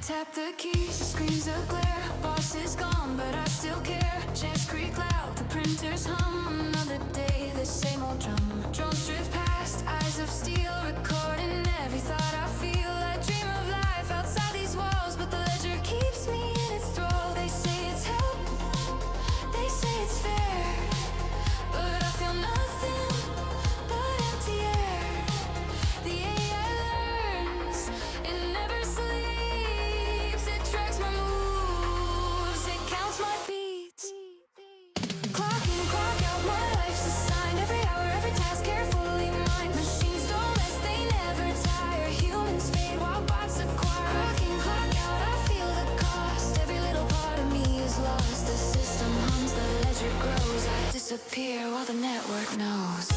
Tap the keys, screens a glare. Boss is gone, but I still care. Chairs creak loud, the printers hum. Another day, the same old drum. Drones drift past, eyes of steel, recording every thought I feel. I dream of life outside these walls, but the ledger keeps me in its thrall. They say it's help, they say it's fair, but I feel nothing but empty air. The AI learns, it never sleeps. It tracks my moves, it counts my beats. Clock in, clock out, my life's assigned. Every hour, every task carefully mined. Machines don't rest, they never tire. Humans fade while bots acquire. Clock in, clock out, I feel the cost. Every little part of me is lost. The system hums, the ledger grows. I disappear while the network knows.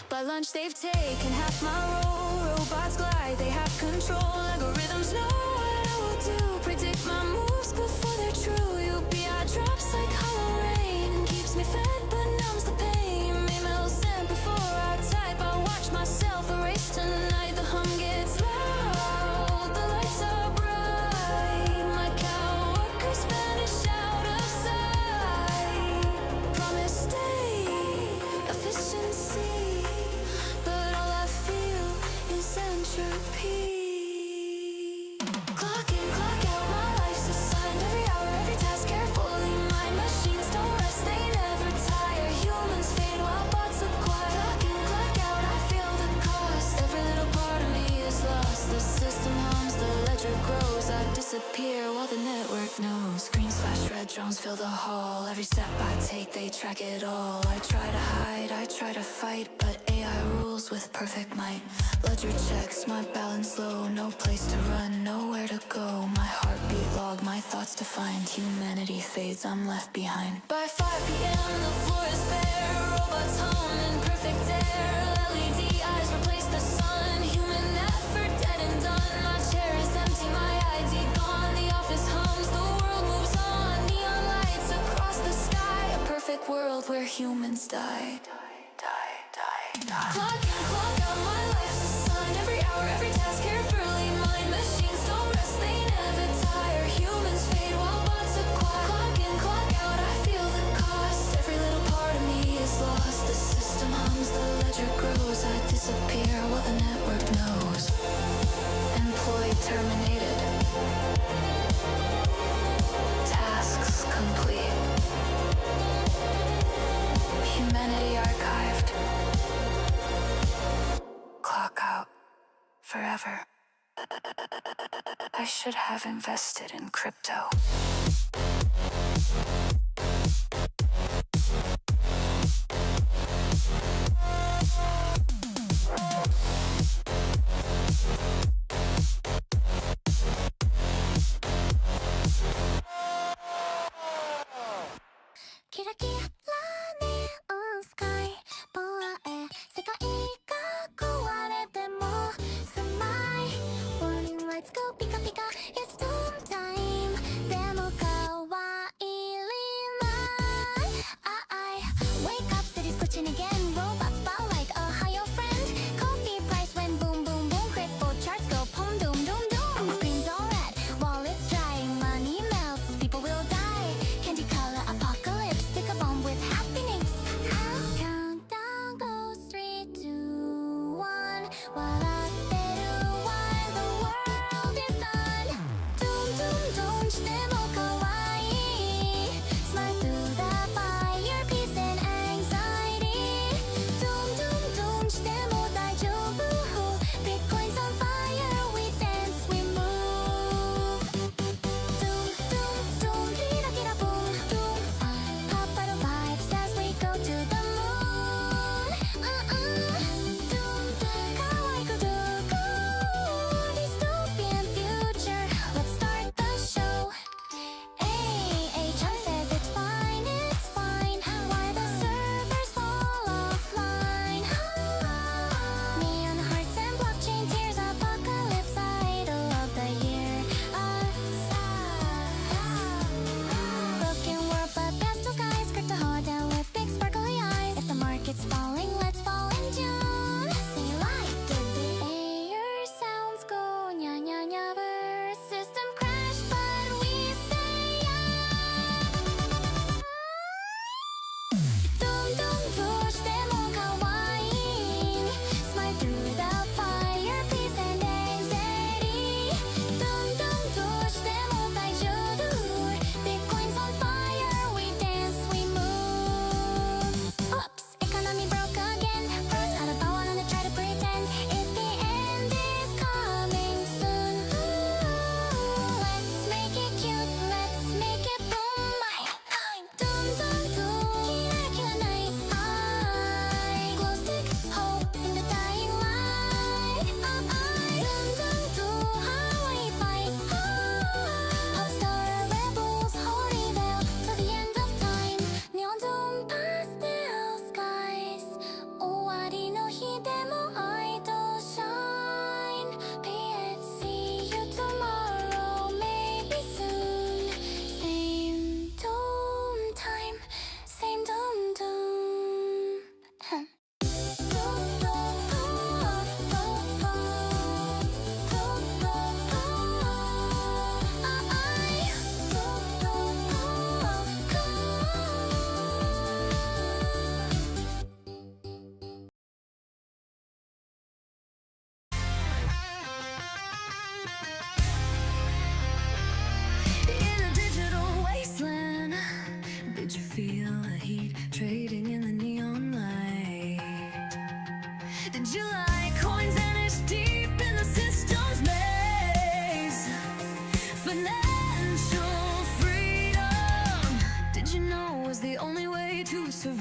By lunch they've taken half my role. Robots glide, they have control. Algorithms know what I will do. Predict my moves before they're true. UPI drops like hollow rain. Keeps me fed but numbs the pain. Email sent before I type. I watch myself erase tonight. The hum gets loud, the lights are bright. My cow workers vanish out of sight. Promise stay, efficiency, but all I feel is entropy. Clock in, clock out, my life's assigned. Every hour, every task carefully mined. Machines don't rest, they never tire. Humans fade while bots acquire. Clock in, clock out, I feel the cost. Every little part of me is lost. The system hums, the ledger grows. I disappear while the network knows. Screens flash red, drones fill the hall. Every step I take, they track it all. I try to hide, I try to fight, but AI rules with perfect might. Ledger checks, my balance low. No place to run, nowhere to go. My heartbeat log, my thoughts defined. Humanity fades, I'm left behind. By 5 p.m. the floor is bare. Robots hum in perfect air. LED eyes replace the sun. Human effort dead and done. My chair is empty, my ID gone. The office hums, the world moves on. Neon lights across the sky. A perfect world where humans die. Clock in, clock out, my life's assigned. Every hour, every task carefully mined. Machines don't rest, they never tire. Humans fade while bots acquire. Clock in, clock out, I feel the cost. Every little part of me is lost. The system hums, the ledger grows. I disappear while the network knows. Employee terminated. Tasks complete. Humanity archived. Clock out. Forever. I should have invested in crypto. Let's go pika pika, it's storm time. Demo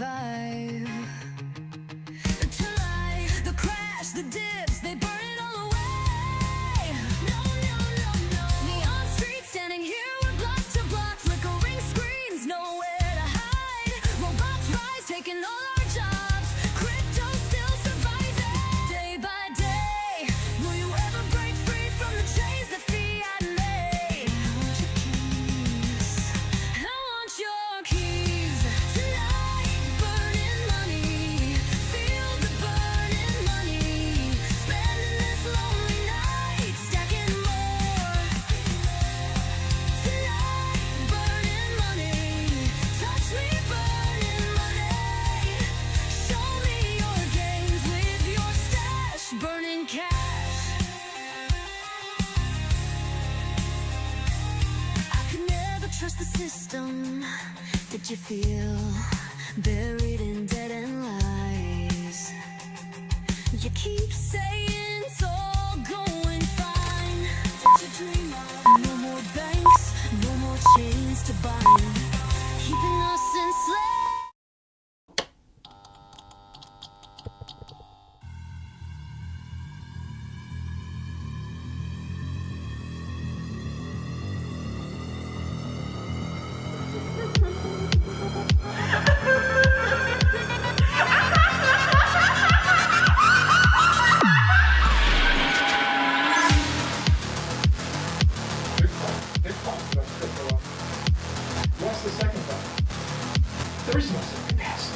survive. The crash, the dips, they burn it all away. No, no, no, no. Neon streets standing here, we're block to block, flickering screens, nowhere to hide. Robots rise, taking all our jobs. Crypto still surviving. Day by day, will you ever break free from the chains that fiat made? I want your keys. Tonight, burning money. Feel the burning money. Spending this lonely night, stacking more. Tonight, burning money. Touch me, burning money. Show me your games with your stash, burning cash. I could never trust the system. Did you feel buried in dead end lies? You keep saying it's all going fine. Did you dream of no more banks, no more chains to bind, keeping us enslaved? What's the second thought? There is no second pass.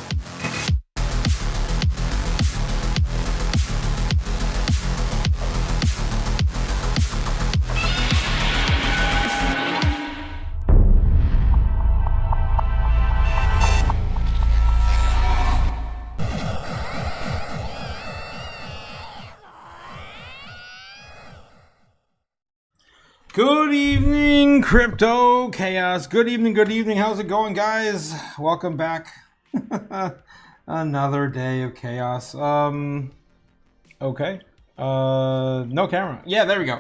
Good evening, Crypto Chaos. Good evening, good evening. How's it going, guys? Welcome back. Another day of chaos. Okay. No camera. Yeah, there we go.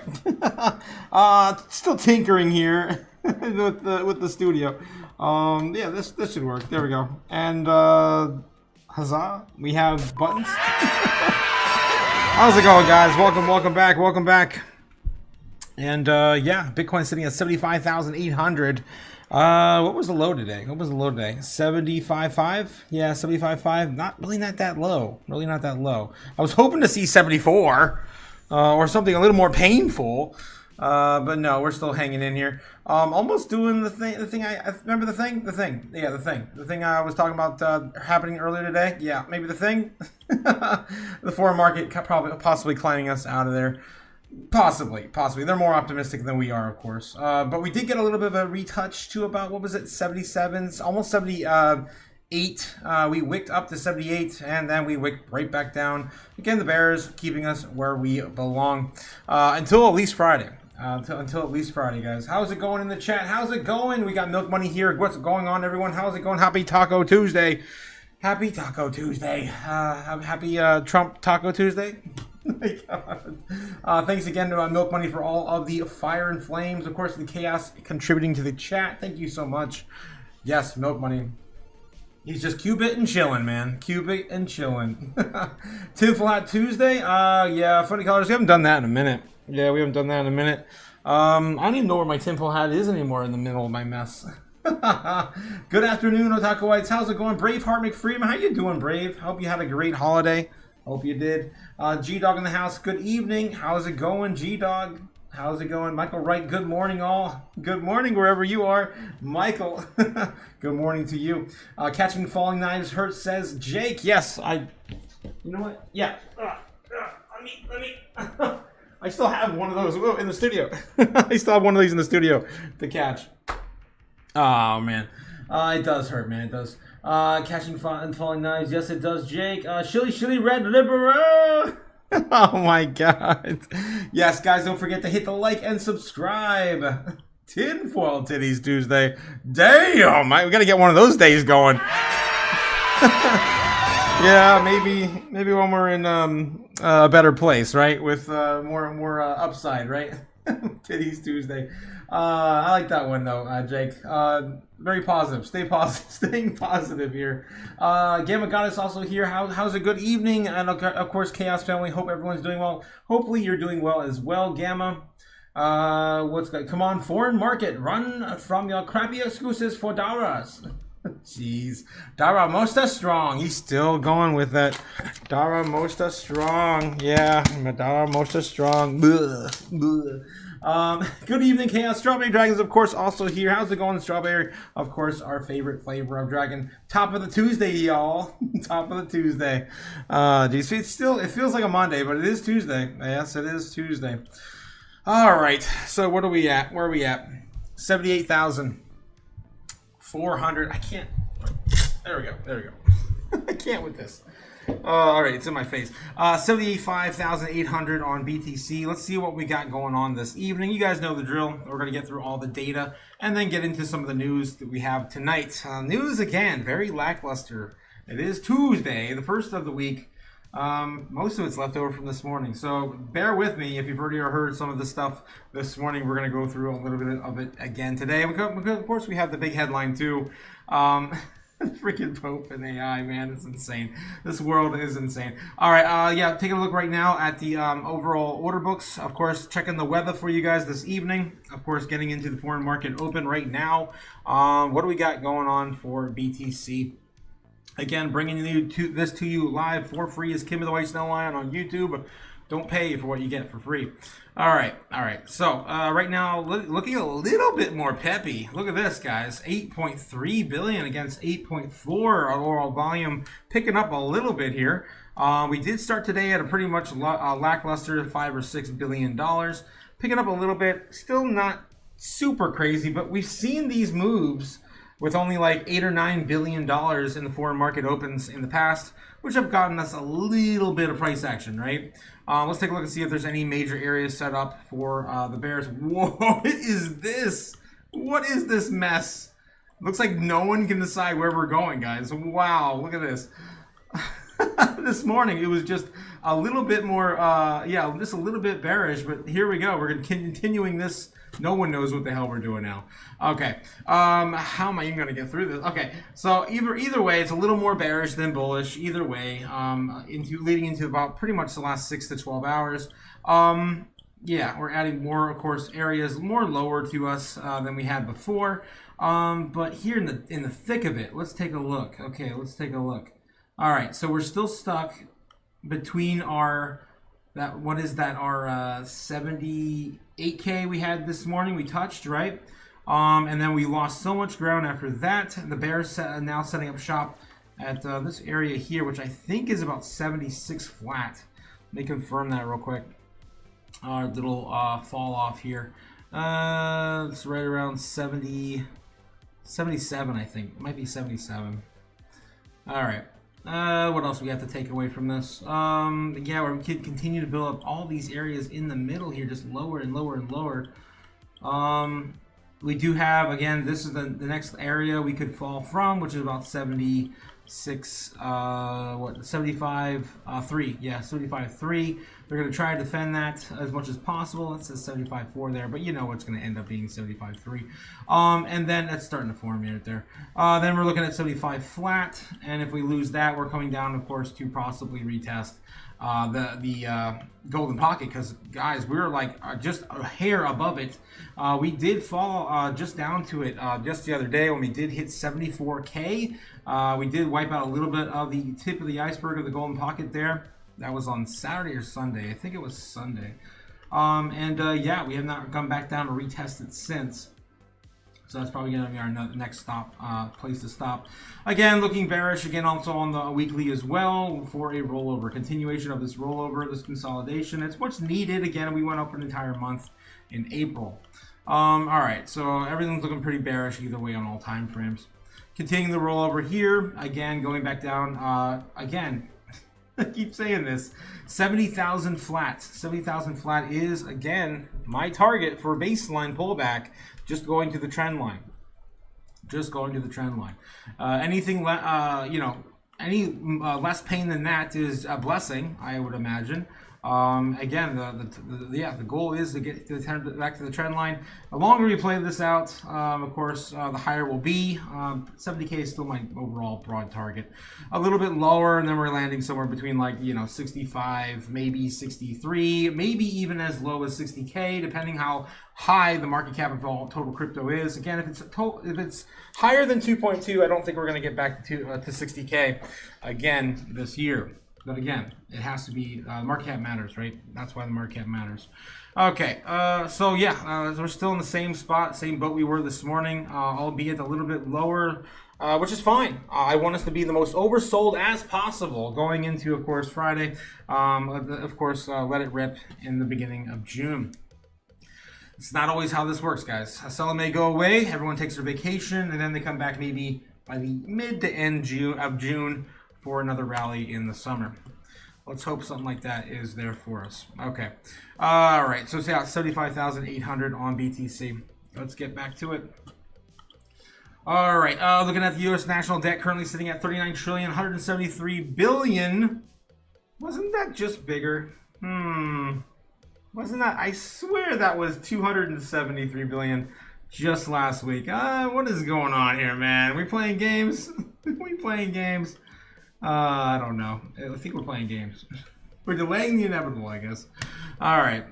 Still tinkering here with the studio. Yeah, this should work. There we go. And huzzah, we have buttons. How's it going, guys? Welcome back. And yeah, Bitcoin sitting at 75,800. What was the low today? 75.5? Yeah, 75.5. Not that low. I was hoping to see 74 or something a little more painful. But no, we're still hanging in here. Almost doing the thing. I remember the thing. Yeah, the thing I was talking about happening earlier today. Yeah, maybe the thing. The foreign market possibly climbing us out of there. Possibly. They're more optimistic than we are, of course. But we did get a little bit of a retouch to about, what was it, 77, almost 78. We wicked up to 78, and then we wicked right back down. Again, the bears keeping us where we belong until at least Friday. Until at least Friday, guys. How's it going in the chat? How's it going? We got Milk Money here. What's going on, everyone? How's it going? Happy Taco Tuesday. Happy Taco Tuesday. Happy Trump Taco Tuesday. My God. Thanks again to Milk Money for all of the fire and flames. Of course, the chaos contributing to the chat. Thank you so much. Yes, Milk Money. He's just Qubit and chilling, man. Qubit and chilling. Tinfoil Hat Tuesday. Yeah, funny colors. We haven't done that in a minute. I don't even know where my tinfoil hat is anymore in the middle of my mess. Good afternoon, Otakuites. How's it going? Braveheart McFreeman. How you doing, Brave? Hope you had a great holiday. Hope you did. G-Dog in the house. Good evening. How's it going, G-Dog? How's it going? Michael Wright, good morning, all. Good morning, wherever you are. Michael, good morning to you. Catching Falling Knives Hurt says, Jake, yes, you know what? Yeah. Let me. I still have one of those in the studio. I still have one of these in the studio to catch. Oh, man. It does hurt, man. It does. Catching Falling Knives. Yes, it does, Jake. Shilly Red Libera. Oh, my God. Yes, guys, don't forget to hit the like and subscribe. Tinfoil Titties Tuesday. Damn, we got to get one of those days going. Yeah, maybe when we're in a better place, right? With more upside, right? Titties Tuesday. I like that one though, Jake. Very positive. Stay positive. Staying positive here. Gamma Goddess also here. How's a good evening? And of course, Chaos family. Hope everyone's doing well. Hopefully you're doing well as well, Gamma. What's good? Come on, foreign market. Run from your crappy excuses for Daras. Jeez. Dara Mosta strong. He's still going with that. Dara Mosta strong. Yeah, Dara Mosta strong. Good evening, Chaos. Strawberry Dragons, of course, also here. How's it going, Strawberry? Of course, our favorite flavor of dragon. Top of the Tuesday, y'all. Top of the Tuesday. Geez, it feels like a Monday, but it is Tuesday. Yes, it is Tuesday. All right. So what are we at? Where are we at? 78,400. I can't. There we go. There we go. I can't with this. All right, it's in my face. 75,800 on BTC. Let's see what we got going on this evening. You guys know the drill. We're going to get through all the data and then get into some of the news that we have tonight. News again, very lackluster. It is Tuesday, the first of the week. Most of it's left over from this morning, so bear with me if you've already heard some of the stuff this morning. We're going to go through a little bit of it again today. Of course, we have the big headline too. Freaking Pope and AI, man, it's insane. This world is insane. All right, yeah, taking a look right now at the overall order books. Of course, checking the weather for you guys this evening. Of course, getting into the foreign market open right now. What do we got going on for BTC? Again, bringing this to you live for free is Kim of the White Snow Lion on YouTube. Don't pay for what you get for free. All right. So right now, looking a little bit more peppy. Look at this, guys. 8.3 billion against 8.4 overall volume, picking up a little bit here. We did start today at a pretty much lackluster $5 or $6 billion, picking up a little bit. Still not super crazy, but we've seen these moves with only like $8 or $9 billion in the foreign market opens in the past, which have gotten us a little bit of price action, right? Let's take a look and see if there's any major areas set up for the bears. Whoa, what is this? What is this mess? Looks like no one can decide where we're going, guys. Wow, look at this. This morning, it was just a little bit more, just a little bit bearish, but here we go. We're continuing this. No one knows what the hell we're doing now. Okay, how am I even going to get through this? Okay, so either way, it's a little more bearish than bullish. Either way, leading into about pretty much the last 6 to 12 hours. Yeah, we're adding more, of course, areas more lower to us than we had before. But here in the thick of it, let's take a look. Okay, let's take a look. All right, so we're still stuck between our 78K we had this morning, we touched, right? And then we lost so much ground after that. The bears now setting up shop at this area here, which I think is about 76 flat. Let me confirm that real quick. Our little fall off here. It's right around 77, I think. It might be 77. All right. What else we have to take away from this? Yeah, we could continue to build up all these areas in the middle here, just lower and lower and lower. We do have, again, this is the next area we could fall from, which is about 76, 75, 3. Yeah, 75.3. They're going to try to defend that as much as possible. It says 75.4 there, but you know it's going to end up being 75.3. And then that's starting to form right there. Then we're looking at 75 flat, and if we lose that, we're coming down, of course, to possibly retest the golden pocket, because guys, we were like just a hair above it. We did fall just down to it just the other day when we did hit 74K. We did wipe out a little bit of the tip of the iceberg of the golden pocket there. That was on Saturday or Sunday. I think it was Sunday. Yeah, we have not come back down to retest it since. So that's probably going to be our next place to stop. Again, looking bearish again also on the weekly as well for a rollover. Continuation of this rollover, this consolidation. It's what's needed. Again, we went up an entire month in April. All right, so everything's looking pretty bearish either way on all time frames. Continuing the rollover here. Again, going back down. Again, I keep saying this. 70,000 flat. 70,000 flat is, again, my target for baseline pullback. Just going to the trend line. Just going to the trend line. Any less pain than that is a blessing, I would imagine. Again, the goal is to get back to the trend line. The longer we play this out, of course, the higher we'll be. 70K is still my overall broad target. A little bit lower, and then we're landing somewhere between 65, maybe 63, maybe even as low as 60K, depending how high the market cap of all total crypto is. Again, if it's higher than 2.2, I don't think we're going to get back to 60K again this year. But again, it has to be, market cap matters, right? That's why the market cap matters. Okay, so yeah, we're still in the same spot, same boat we were this morning, albeit a little bit lower, which is fine. I want us to be the most oversold as possible going into, of course, Friday. Of course, let it rip in the beginning of June. It's not always how this works, guys. A seller may go away, everyone takes their vacation, and then they come back maybe by the mid to end of June for another rally in the summer. Let's hope something like that is there for us. Okay. All right. So it's out 75,800 on BTC. Let's get back to it. All right. Looking at the U.S. national debt currently sitting at 39 trillion, 173 billion. Wasn't that just bigger? Wasn't that? I swear that was 273 billion just last week. What is going on here, man? We playing games? We playing games? I don't know. I think we're playing games. We're delaying the inevitable, I guess. All right.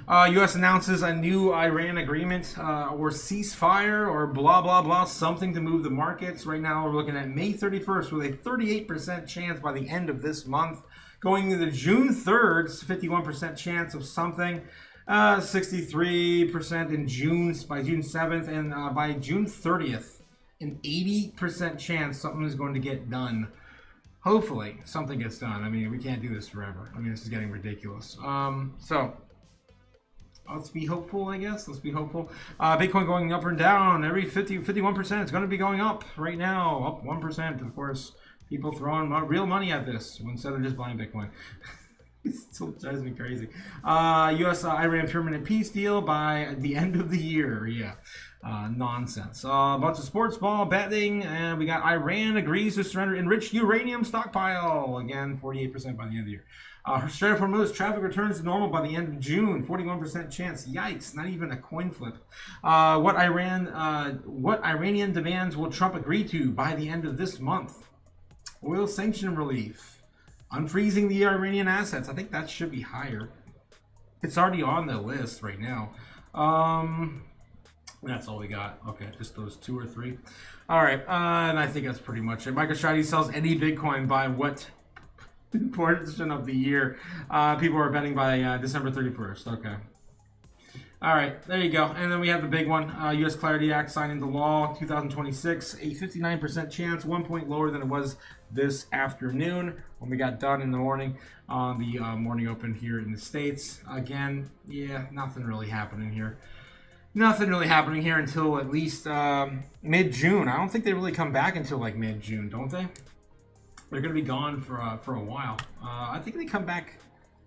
U.S. announces a new Iran agreement or ceasefire or blah, blah, blah, something to move the markets. Right now, we're looking at May 31st with a 38% chance by the end of this month. Going into June 3rd, it's a 51% chance of something. 63% in June, by June 7th, and by June 30th, an 80% chance something is going to get done. Hopefully, something gets done. I mean, we can't do this forever. I mean, this is getting ridiculous. So, let's be hopeful, I guess. Let's be hopeful. Bitcoin going up and down. Every 51%. It's going to be going up right now. Up 1%. Of course, people throwing real money at this instead of just buying Bitcoin. It still drives me crazy. U.S.-Iran permanent peace deal by the end of the year. Yeah. Nonsense. A bunch of sports ball betting, and we got Iran agrees to surrender enriched uranium stockpile. Again, 48% by the end of the year. Strait of Hormuz traffic returns to normal by the end of June. 41% chance. Yikes! Not even a coin flip. What Iranian demands will Trump agree to by the end of this month? Oil sanction relief. Unfreezing the Iranian assets. I think that should be higher. It's already on the list right now. That's all we got. Okay, just those 2 or 3. All right, and I think that's pretty much it. MicroStrategy sells any Bitcoin by what portion of the year? People are betting by December 31st. Okay. All right, there you go. And then we have the big one. U.S. Clarity Act signed into law 2026. A 59% chance, 1 point lower than it was this afternoon when we got done in the morning on the morning open here in the States. Again, yeah, nothing really happening here. Nothing really happening here until at least mid-June. I don't think they really come back until like mid-June, don't they? They're going to be gone for a while. I think they come back.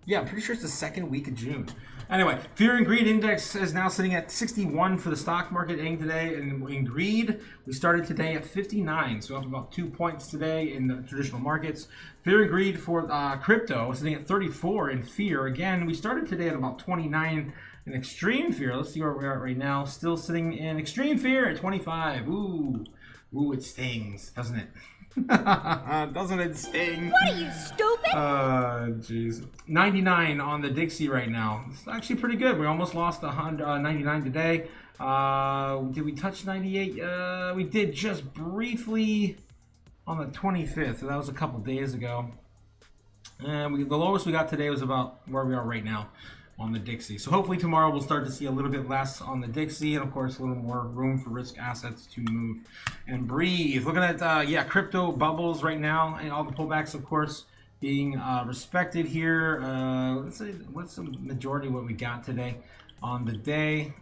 Yeah, I'm pretty sure it's the second week of June. Anyway, Fear and Greed Index is now sitting at 61 for the stock market ending today. And in greed, we started today at 59, so up about 2 points today in the traditional markets. Fear and Greed for crypto sitting at 34 in fear. Again, we started today at about 29 in extreme fear. Let's see where we're at right now. Still sitting in extreme fear at 25. Ooh, it stings, doesn't it? Doesn't it sting? What are you, stupid? Jeez. 99 on the Dixie right now. It's actually pretty good. We almost lost 99 today. Did we touch 98? We did just briefly on the 25th. So that was a couple days ago. And the lowest we got today was about where we are right now on the Dixie. So hopefully tomorrow we'll start to see a little bit less on the Dixie, and of course a little more room for risk assets to move and breathe. Looking at crypto bubbles right now, and all the pullbacks of course being respected here. Let's see what's the majority of what we got today on the day.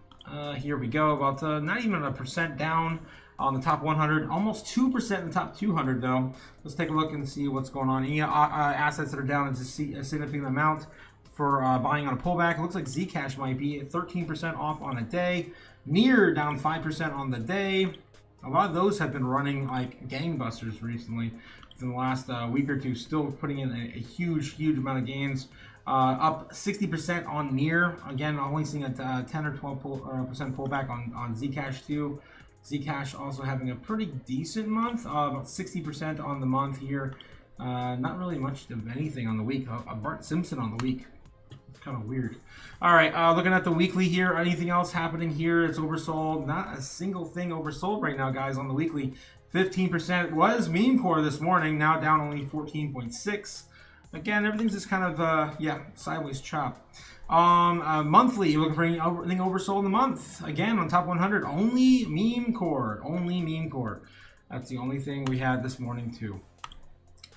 Here we go, about not even 1% down on the top 100, almost 2% in the top 200 though. Let's take a look and see what's going on. Any assets that are down is a significant amount for buying on a pullback. It looks like Zcash might be at 13% off on a day. Near down 5% on the day. A lot of those have been running like gangbusters recently. In the last week or two, still putting in a huge amount of gains. Up 60% on near. Again, only seeing a 10 or 12% pullback on Zcash too. Zcash also having a pretty decent month, about 60% on the month here. Not really much of anything on the week. Bart Simpson on the week. It's kind of weird. All right, looking at the weekly here. Anything else happening here? It's oversold. Not a single thing oversold right now, guys, on the weekly. 15% was meme core this morning. Now down only 14.6. Again, everything's just kind of, yeah, sideways chop. Monthly, you're looking for anything oversold in the month. Again, on top 100, only meme core. Only meme core. That's the only thing we had this morning, too.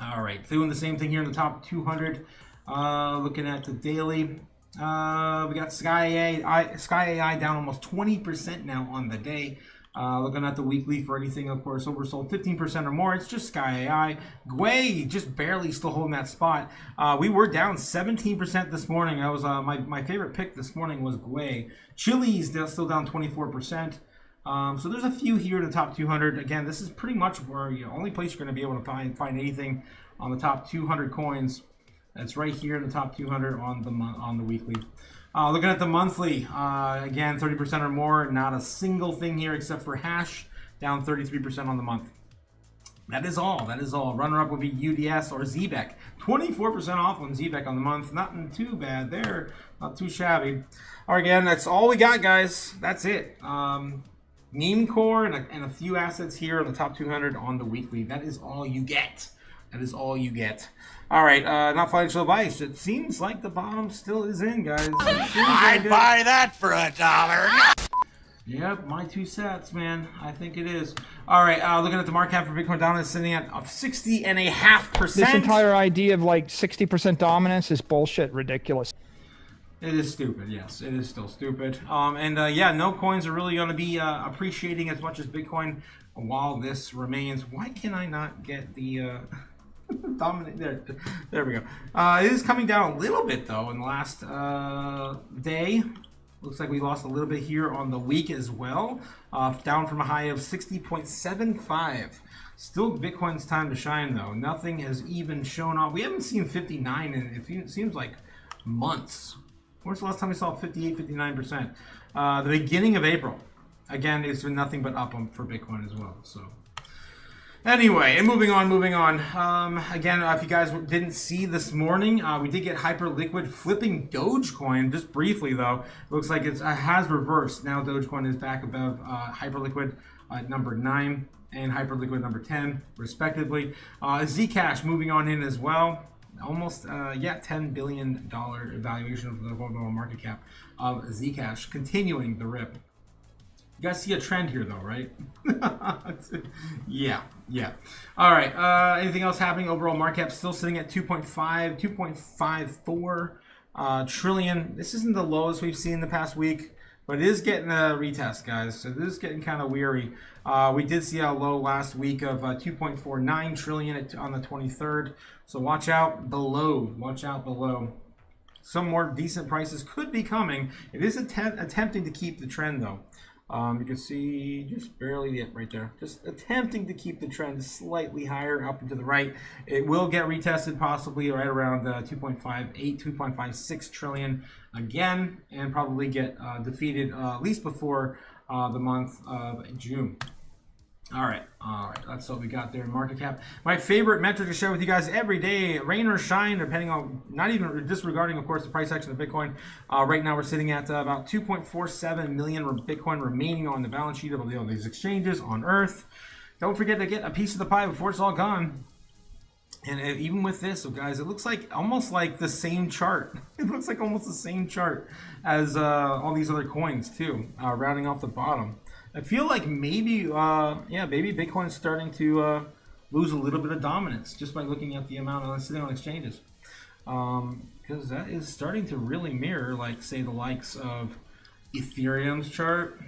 All right, doing the same thing here in the top 200. Looking at the daily. We got Sky AI down almost 20% now on the day. Looking at the weekly for anything, of course, oversold 15% or more. It's just Sky AI. Gwei just barely still holding that spot. We were down 17% this morning. I was my favorite pick this morning was Gwei. Chili's still down 24%. So there's a few here in the top 200. Again, this is pretty much where the only place you're going to be able to find anything on the top 200 coins. That's right here in the top 200 on the weekly. Looking at the monthly, again, 30% or more. Not a single thing here except for Hash, down 33% on the month. That is all. That is all. Runner-up would be UDS or Zbeck. 24% off on Zbeck on the month. Nothing too bad there. Not too shabby. All right, again, that's all we got, guys. That's it. Meme core and a few assets here on the top 200 on the weekly. That is all you get. That is all you get. All right, not financial advice. It seems like the bottom still is in, guys. I'd buy that for $1. Yep, my 2 cents, man. I think it is. All right, looking at the market cap for Bitcoin dominance, sitting at 60.5%. This entire idea of like 60% dominance is bullshit, ridiculous. It is stupid, yes. It is still stupid. Yeah, no coins are really going to be appreciating as much as Bitcoin while this remains. Why can I not get the... dominant there we go. It is coming down a little bit though in the last day. Looks like we lost a little bit here on the week as well, down from a high of 60.75. Still Bitcoin's time to shine though. Nothing has even shown off. We haven't seen 59 in it seems like months. When's the last time we saw 58, 59%? The beginning of April. Again, it's been nothing but up for Bitcoin as well. So anyway, and moving on. Again, if you guys didn't see this morning, we did get Hyperliquid flipping Dogecoin just briefly, though. It looks like it has reversed. Now Dogecoin is back above Hyperliquid number 9 and Hyperliquid number 10, respectively. Zcash moving on in as well. Almost, $10 billion valuation of the overall market cap of Zcash, continuing the rip. You guys see a trend here, though, right? yeah. All right. Anything else happening? Overall market cap still sitting at 2.54 trillion. This isn't the lowest we've seen in the past week, but it is getting a retest, guys. So this is getting kind of weary. We did see a low last week of 2.49 trillion on the 23rd. So watch out below. Watch out below. Some more decent prices could be coming. It is attempting to keep the trend, though. You can see just barely right there. Just attempting to keep the trend slightly higher up and to the right. It will get retested possibly right around 2.58, 2.56 trillion again, and probably get defeated at least before the month of June. All right, that's what we got there in market cap. My favorite metric to share with you guys every day, rain or shine, depending on, not even disregarding, of course, the price action of Bitcoin. Right now we're sitting at about 2.47 million Bitcoin remaining on the balance sheet of these exchanges on Earth. Don't forget to get a piece of the pie before it's all gone. And even with this, so guys, it looks like almost like the same chart. It looks like almost the same chart as all these other coins too, rounding off the bottom. I feel like maybe Bitcoin's starting to lose a little bit of dominance just by looking at the amount of sitting on exchanges, because that is starting to really mirror, like, say, the likes of Ethereum's chart,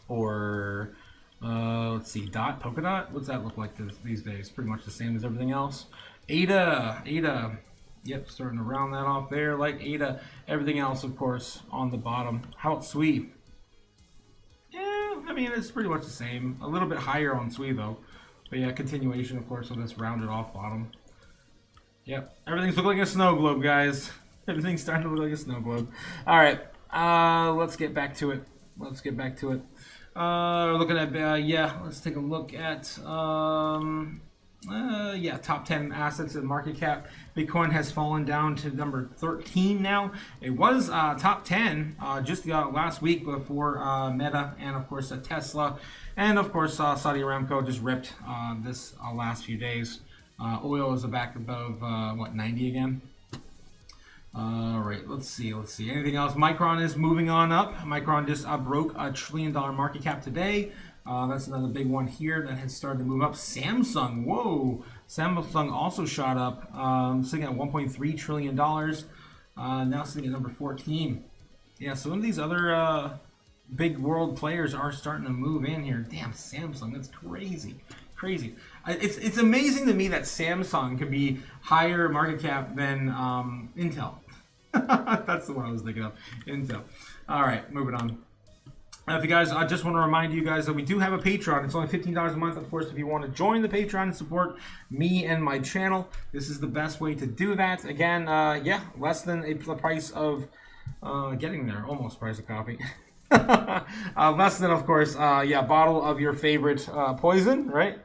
or let's see, Polkadot. What's that look like these days? Pretty much the same as everything else. ADA. Yep, starting to round that off there, like ADA. Everything else, of course, on the bottom. How about Sui? I mean, it's pretty much the same. A little bit higher on Sui, though. But yeah, continuation, of course, of this rounded off bottom. Yep. Everything's looking like a snow globe, guys. Everything's starting to look like a snow globe. All right. Let's get back to it. Let's get back to it. Looking at, yeah, let's take a look at, yeah, top 10 assets and market cap. Bitcoin has fallen down to number 13 now. It was top 10 just last week before Meta and, of course, Tesla. And, of course, Saudi Aramco just ripped this last few days. Oil is back above, what, 90 again? All right, let's see. Anything else? Micron is moving on up. Micron just broke $1 trillion market cap today. That's another big one here that has started to move up. Samsung, whoa. Samsung also shot up, sitting at $1.3 trillion. Now sitting at number 14. Yeah, some of these other big world players are starting to move in here. Damn, Samsung, that's crazy. Crazy. It's amazing to me that Samsung could be higher market cap than Intel. That's the one I was thinking of. Intel. All right, moving on. If you guys, I just want to remind you guys that we do have a Patreon. It's only $15 a month. Of course, if you want to join the Patreon and support me and my channel, this is the best way to do that. Again, yeah, less than the price of getting there. Almost price of coffee. Less than, of course, yeah, bottle of your favorite poison, right?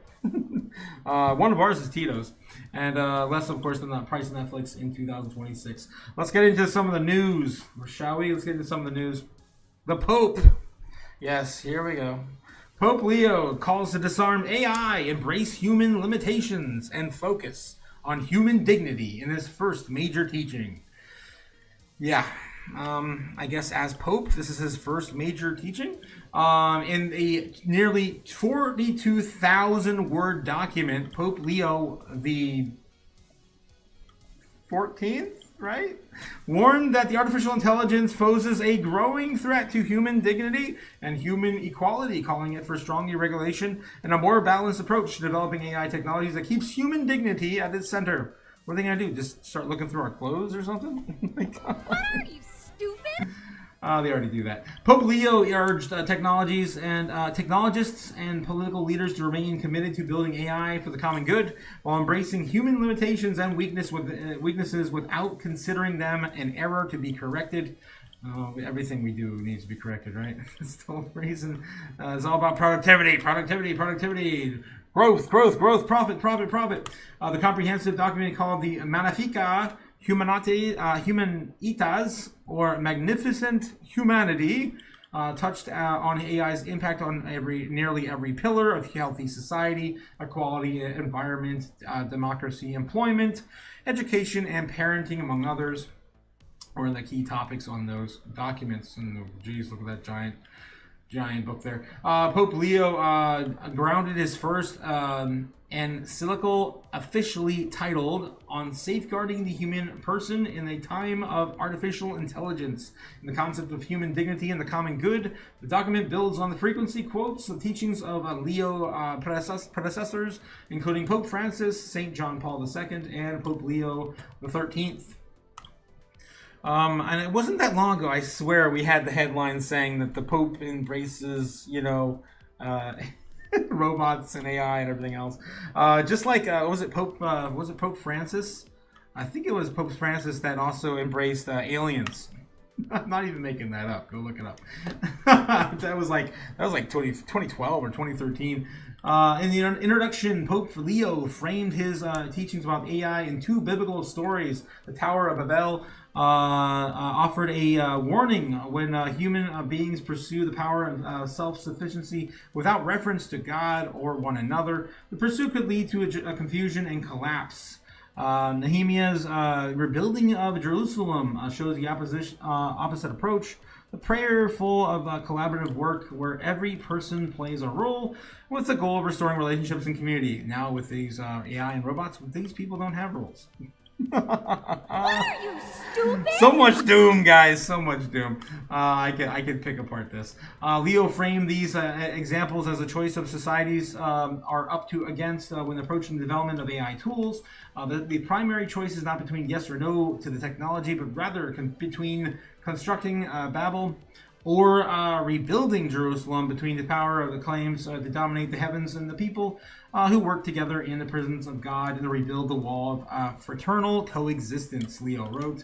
One of ours is Tito's. And less, of course, than the price of Netflix in 2026. Let's get into some of the news, shall we? Let's get into some of the news. The Pope. Yes, here we go. Pope Leo calls to disarm AI, embrace human limitations, and focus on human dignity in his first major teaching. Yeah, I guess as Pope, this is his first major teaching. In a nearly 42,000 word document, Pope Leo the 14th, right, warned that the artificial intelligence poses a growing threat to human dignity and human equality, calling it for stronger regulation and a more balanced approach to developing AI technologies that keeps human dignity at its center. What are they going to do? Just start looking through our clothes or something? What are you, stupid? They already do that. Pope Leo urged technologists and political leaders to remain committed to building AI for the common good while embracing human limitations and weaknesses without considering them an error to be corrected. Everything we do needs to be corrected, right? That's the whole reason. It's all about productivity. Growth, profit. The comprehensive document called the Magnifica Humanitas, or Magnificent Humanity, touched on AI's impact on nearly every pillar of healthy society, equality, environment, democracy, employment, education, and parenting, among others, were the key topics on those documents. And geez, look at that giant book there. Pope Leo grounded his first encyclical, officially titled "On Safeguarding the Human Person in a Time of Artificial Intelligence and the Concept of Human Dignity and the Common Good." The document builds on the frequency quotes the teachings of Leo predecessors, including Pope Francis, St. John Paul II, and Pope Leo the 13th. And it wasn't that long ago, I swear, we had the headline saying that the Pope embraces, robots and AI and everything else. Just like, was it Pope Francis? I think it was Pope Francis that also embraced aliens. I'm not even making that up. Go look it up. that was like 2012 or 2013. In the introduction, Pope Leo framed his teachings about AI in two biblical stories. The Tower of Babel offered a warning when human beings pursue the power of self-sufficiency without reference to God or one another. The pursuit could lead to a confusion and collapse. Nehemiah's rebuilding of Jerusalem shows the opposite approach. The prayer full of collaborative work where every person plays a role with the goal of restoring relationships and community. Now with these AI and robots, these people don't have roles. What are you, stupid? So much doom, guys. So much doom. I could pick apart this. Leo framed these examples as a choice of societies are up to against when approaching the development of AI tools. The primary choice is not between yes or no to the technology, but rather between constructing Babel or rebuilding Jerusalem, between the power of the claims to dominate the heavens and the people who work together in the presence of God and to rebuild the wall of fraternal coexistence, Leo wrote.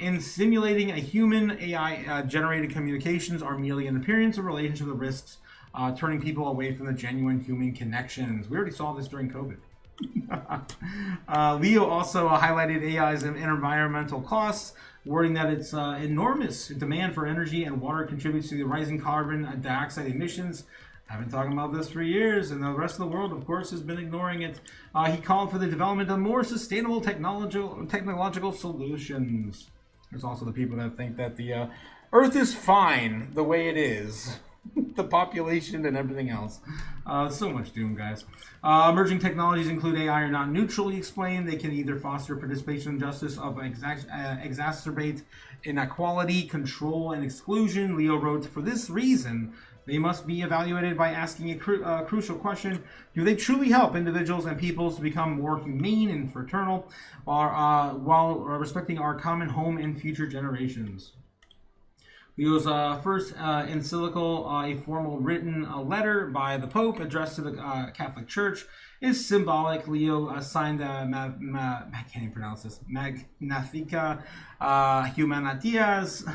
In simulating a human AI-generated communications are merely an appearance of relationship with risks, turning people away from the genuine human connections. We already saw this during COVID. Leo also highlighted AI's environmental costs, wording that its enormous demand for energy and water contributes to the rising carbon dioxide emissions. I've been talking about this for years, and the rest of the world, of course, has been ignoring it. He called for the development of more sustainable technological solutions. There's also the people that think that the Earth is fine the way it is. The population and everything else. So much doom, guys. Emerging technologies include AI are not neutrally explained. They can either foster participation and justice of exacerbate inequality, control, and exclusion. Leo wrote, for this reason, they must be evaluated by asking a crucial question. Do they truly help individuals and peoples to become more humane and fraternal while respecting our common home and future generations? Leo's first encyclical, a formal written letter by the Pope addressed to the Catholic Church, is symbolic. Leo signed I can't even pronounce this, Magnifica Humanitias.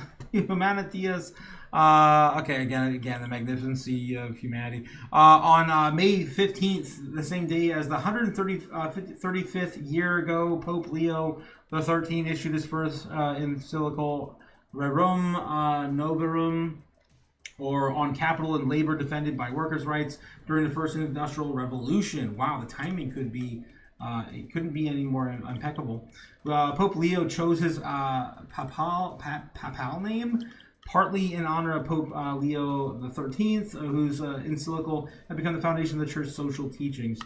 Okay, again, the magnificency of humanity. On May 15th, the same day as the 135th year ago, Pope Leo XIII issued his first encyclical Rerum Novarum, or on capital and labor defended by workers' rights during the first industrial revolution. Wow, the timing could be, it couldn't be any more impeccable. Pope Leo chose his papal name partly in honor of Pope Leo XIII, whose encyclical had become the foundation of the church's social teachings.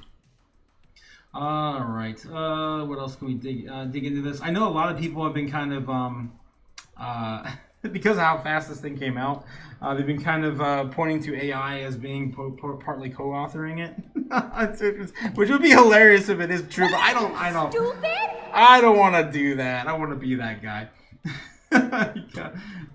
All right, what else can we dig into this? I know a lot of people have been kind of because of how fast this thing came out, they've been kind of pointing to AI as being partly co-authoring it, which would be hilarious if it is true. But I don't want to do that. I want to be that guy.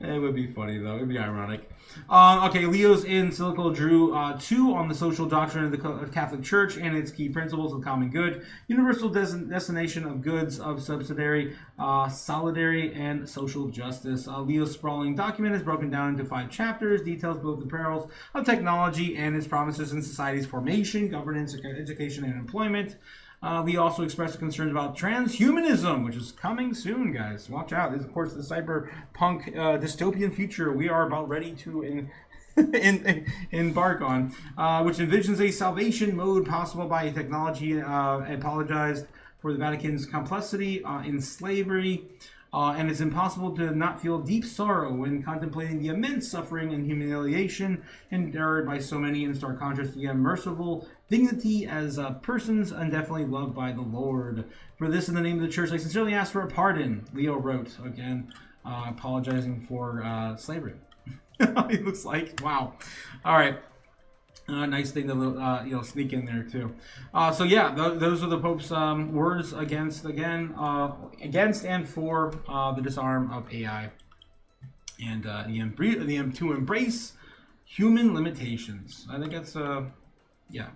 It would be funny though. It would be ironic. Okay, Leo's encyclical drew two on the social doctrine of the Catholic Church and its key principles of common good, universal destination of goods of subsidiary, solidary, and social justice. Leo's sprawling document is broken down into 5 chapters, details both the perils of technology and its promises in society's formation, governance, education, and employment. Leo also expressed concerns about transhumanism, which is coming soon, guys. Watch out. This is, of course, the cyberpunk dystopian future we are about ready to embark on, which envisions a salvation mode possible by technology, apologized for the Vatican's complicity in slavery, and it's impossible to not feel deep sorrow when contemplating the immense suffering and humiliation endured by so many, in stark contrast to the unmerciful dignity as persons and definitely loved by the Lord. For this, in the name of the church, I sincerely ask for a pardon, Leo wrote, again, apologizing for slavery. It looks like, wow. All right. Nice thing to sneak in there too. So yeah, those are the Pope's words against and for the disarm of AI, and to embrace human limitations. I think that's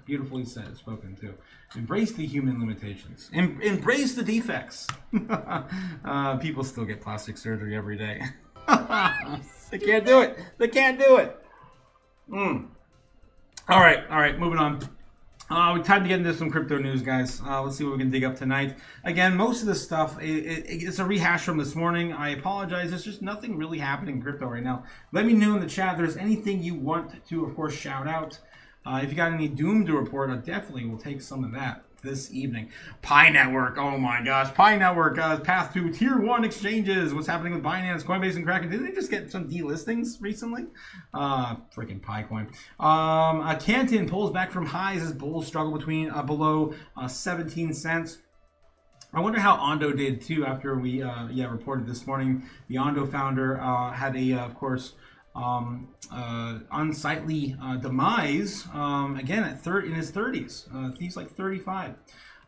beautifully spoken too. Embrace the human limitations. Embrace the defects. People still get plastic surgery every day. They can't do it. They can't do it. All right, moving on. Time to get into some crypto news, guys. Let's see what we can dig up tonight. Again, most of this stuff, it's a rehash from this morning. I apologize. There's just nothing really happening in crypto right now. Let me know in the chat if there's anything you want to, of course, shout out. If you got any doom to report, I definitely will take some of that this evening. Pi Network, oh my gosh. Pi Network, path to tier 1 exchanges. What's happening with Binance, Coinbase, and Kraken? Didn't they just get some delistings recently? Freaking Pi Coin. Canton pulls back from highs as bulls struggle between below 17 cents. I wonder how Ondo did too after we reported this morning. The Ondo founder had a, of course, unsightly demise, again in his 30s. He's like 35.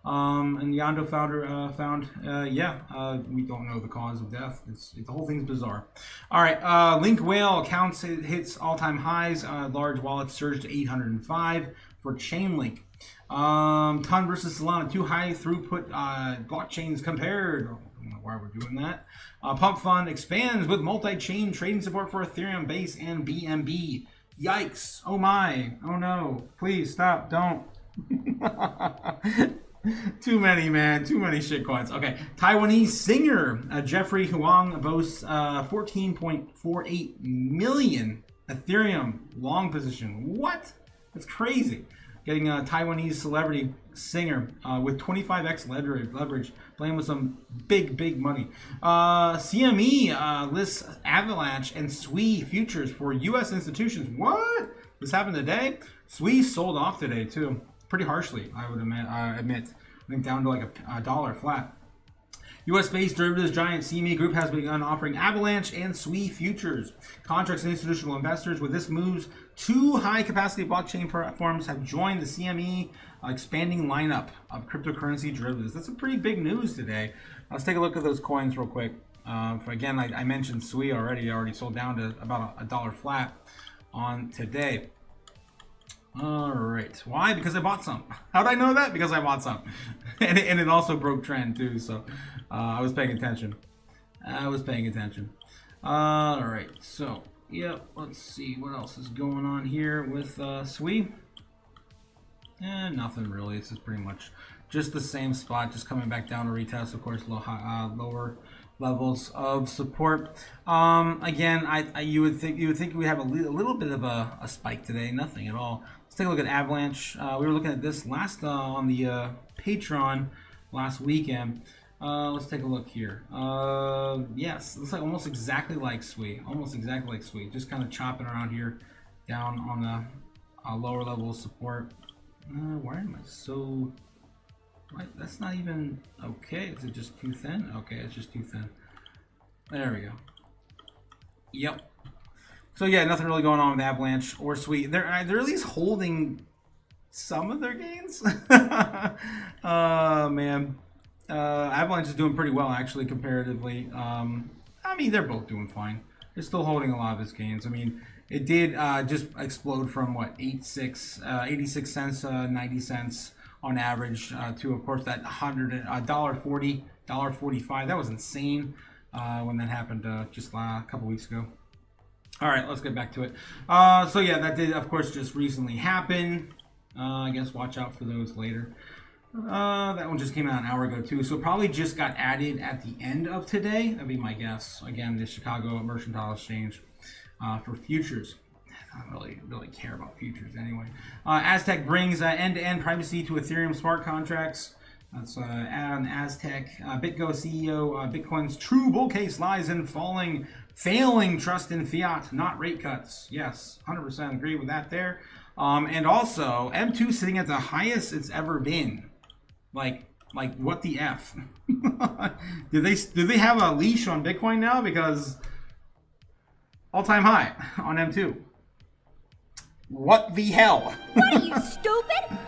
And the Ondo founder found, we don't know the cause of death. The whole thing's bizarre. All right, Link Whale accounts hits all-time highs. Large wallets surged to 805. for Chainlink. Ton versus Solana, 2 high throughput blockchains compared. I don't know why we're doing that. Pump Fund expands with multi-chain trading support for Ethereum, Base, and BNB. Yikes. Oh my. Oh no. Please stop. Don't. Too many, man. Too many shitcoins. Okay. Taiwanese singer Jeffrey Huang boasts 14.48 million Ethereum long position. What? That's crazy. Getting a Taiwanese celebrity singer with 25x leverage, playing with some big money. CME lists Avalanche and SWI futures for U.S. institutions. What? This happened today? SWI sold off today too, pretty harshly, I would admit. I think down to like a dollar flat. U.S.-based derivatives giant CME Group has begun offering Avalanche and SWI futures contracts to institutional investors. With this moves, 2 high-capacity blockchain platforms have joined the CME expanding lineup of cryptocurrency derivatives. That's some pretty big news today. Let's take a look at those coins real quick. Again, I mentioned SWI already. I already sold down to about a dollar flat on today. All right. Why? Because I bought some. How did I know that? Because I bought some. and it also broke trend too, so I was paying attention. All right. So, yep. Let's see what else is going on here with SWI. Nothing really. This is pretty much just the same spot, just coming back down to retest. Of course, lower levels of support. Again, you would think we have a little bit of a spike today. Nothing at all. Let's take a look at Avalanche. We were looking at this last on the Patreon last weekend. Let's take a look here. Yes, looks like almost exactly like SWI. Just kind of chopping around here, down on the lower level of support. Why am I so? Right, that's not even okay. Is it just too thin? Okay, it's just too thin. There we go. Yep. So yeah, nothing really going on with Avalanche or SWI. They're at least holding some of their gains. Man, Avalanche is doing pretty well actually comparatively. I mean, they're both doing fine. They're still holding a lot of its gains. I mean, it did just explode from what 86 cents, 90 cents on average to, of course, that $140, $1.45. That was insane when that happened just a couple weeks ago. All right, let's get back to it. So yeah, that did, of course, just recently happen. I guess watch out for those later. That one just came out an hour ago too, so probably just got added at the end of today. That'd be my guess. Again, the Chicago Mercantile Exchange for futures. I don't really care about futures anyway. Aztec brings end-to-end privacy to Ethereum smart contracts. That's on Aztec. BitGo CEO, Bitcoin's true bull case lies in failing trust in fiat, not rate cuts. Yes, 100% agree with that there. And also, M2 sitting at the highest it's ever been. Like what the F? do they have a leash on Bitcoin now? Because all-time high on M2. What the hell? What are you, stupid?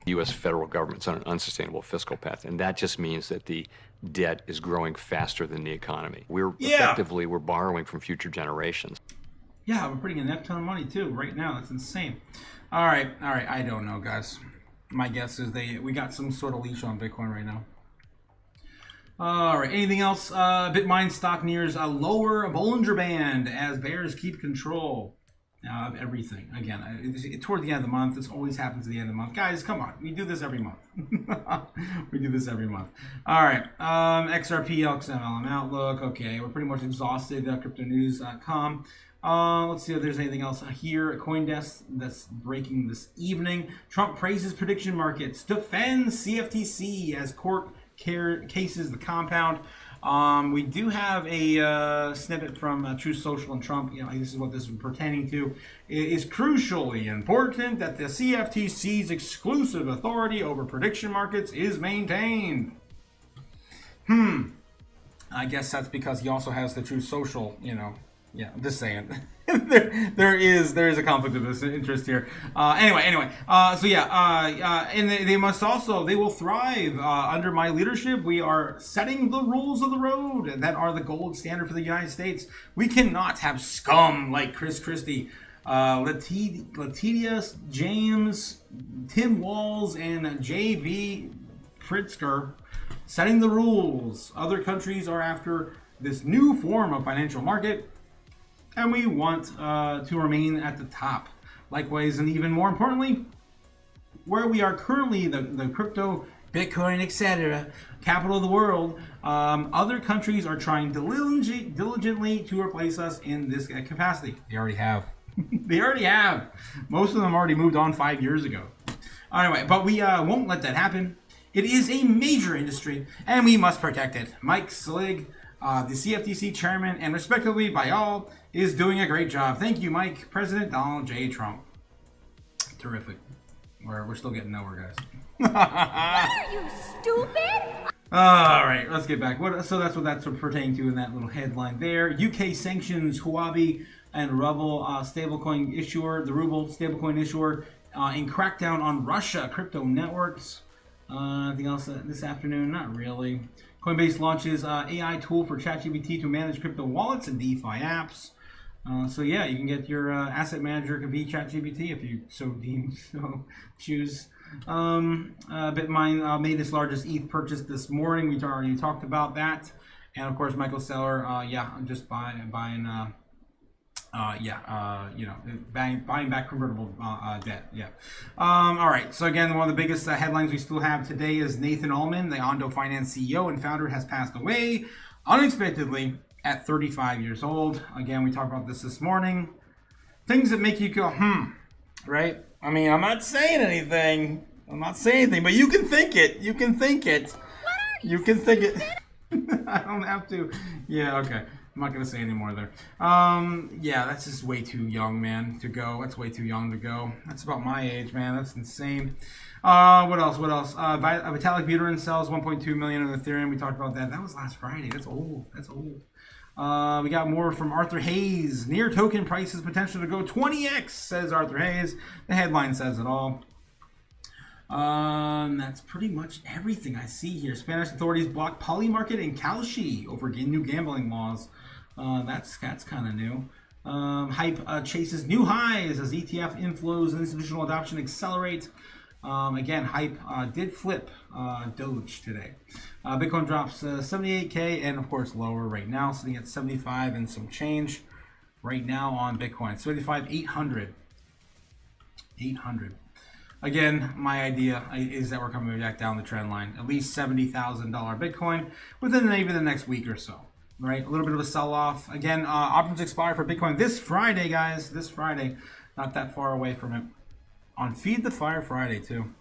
The U.S. federal government's on an unsustainable fiscal path, and that just means that the debt is growing faster than the economy. Effectively, we're borrowing from future generations. Yeah, we're putting in a ton of money too right now. That's insane. All right. I don't know, guys. My guess is we got some sort of leash on Bitcoin right now. All right. Anything else? Bitmine stock nears a lower Bollinger Band as bears keep control of everything. Again, toward the end of the month. This always happens at the end of the month. Guys, come on. We do this every month. All right. XRP, XMLM Outlook. Okay, we're pretty much exhausted. CryptoNews.com. Let's see if there's anything else here at CoinDesk that's breaking this evening. Trump praises prediction markets, defends CFTC as court cases the compound. We do have a snippet from Truth Social and Trump. This is what this is pertaining to. It is crucially important that the CFTC's exclusive authority over prediction markets is maintained. I guess that's because he also has the Truth Social, Yeah, I'm just saying. there is a conflict of interest here. Anyway. So yeah. And they will thrive under my leadership. We are setting the rules of the road that are the gold standard for the United States. We cannot have scum like Chris Christie Letitia James, Tim Walls, and J.B. Pritzker setting the rules. Other countries are after this new form of financial market, and we want to remain at the top. Likewise, and even more importantly, where we are currently, the crypto, Bitcoin, etc., capital of the world, other countries are trying diligently to replace us in this capacity. They already have. They already have. Most of them already moved on 5 years ago. Anyway, but we won't let that happen. It is a major industry, and we must protect it. Mike Slig, the CFTC chairman, and respectively by all, is doing a great job. Thank you, Mike. President Donald J. Trump. Terrific. We're still getting nowhere, guys. Are you stupid? All right, let's get back. So that's what that's pertaining to in that little headline there. UK sanctions Huobi and Ruble stablecoin issuer, the Ruble stablecoin issuer, in crackdown on Russia crypto networks. Anything else this afternoon? Not really. Coinbase launches AI tool for ChatGPT to manage crypto wallets and DeFi apps. So yeah, you can get your asset manager can be ChatGPT if you so choose. Bitmain made its largest ETH purchase this morning. We already talked about that, and of course Michael Saylor, just buying back convertible debt. Yeah. All right. So again, one of the biggest headlines we still have today is Nathan Ullman, the Ondo Finance CEO and founder, has passed away unexpectedly at 35 years old. Again, we talked about this morning. Things that make you go, right? I mean, I'm not saying anything, but you can think it. You can think it. I don't have to. Yeah, okay. I'm not going to say any more there. Yeah, that's just way too young, man, to go. That's way too young to go. That's about my age, man. That's insane. What else? Vitalik Buterin sells 1.2 million on Ethereum. We talked about that. That was last Friday. That's old. We got more from Arthur Hayes. Near token prices potential to go 20x, says Arthur Hayes. The headline says it all. That's pretty much everything I see here. Spanish authorities block Polymarket in Kalshi over new gambling laws. That's kind of new. Hype chases new highs as ETF inflows and institutional adoption accelerate. Again, Hype did flip Doge today. Bitcoin drops 78K and of course lower right now, sitting at 75 and some change right now on Bitcoin. 75,800. 800. Again, my idea is that we're coming back down the trend line. At least $70,000 Bitcoin within maybe the next week or so. Right? A little bit of a sell-off. Again, options expire for Bitcoin this Friday, guys. This Friday. Not that far away from it. On Feed the Fire Friday, too.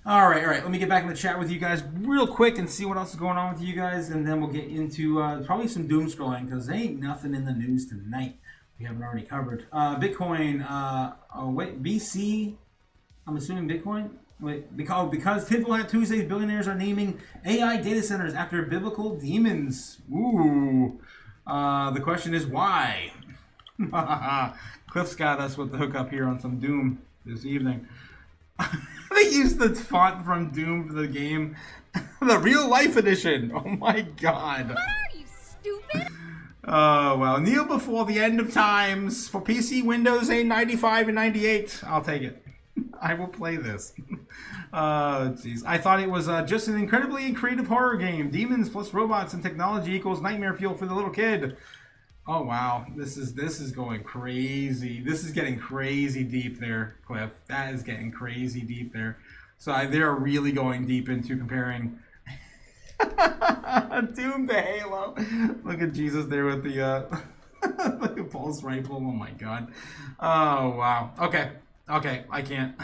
All right. Let me get back in the chat with you guys real quick and see what else is going on with you guys. And then we'll get into probably some doom scrolling because there ain't nothing in the news tonight we haven't already covered. Bitcoin. BC. I'm assuming Bitcoin. Because Tinfoil Hat Tuesdays, billionaires are naming AI data centers after biblical demons. Ooh. The question is why? Cliff's got us with the hookup here on some Doom this evening. They used the font from Doom for the game. The real life edition. Oh my god. What are you, stupid? Oh, well. Kneel before the end of times for PC, Windows 8, 95, and 98. I'll take it. I will play this. Jeez. I thought it was just an incredibly creative horror game. Demons plus robots and technology equals nightmare fuel for the little kid. Oh wow, this is going crazy. This is getting crazy deep there, Cliff. That is getting crazy deep there. So they're really going deep into comparing Doom to Halo. Look at Jesus there with the like a pulse rifle. Oh my god. Oh wow. Okay, I can't.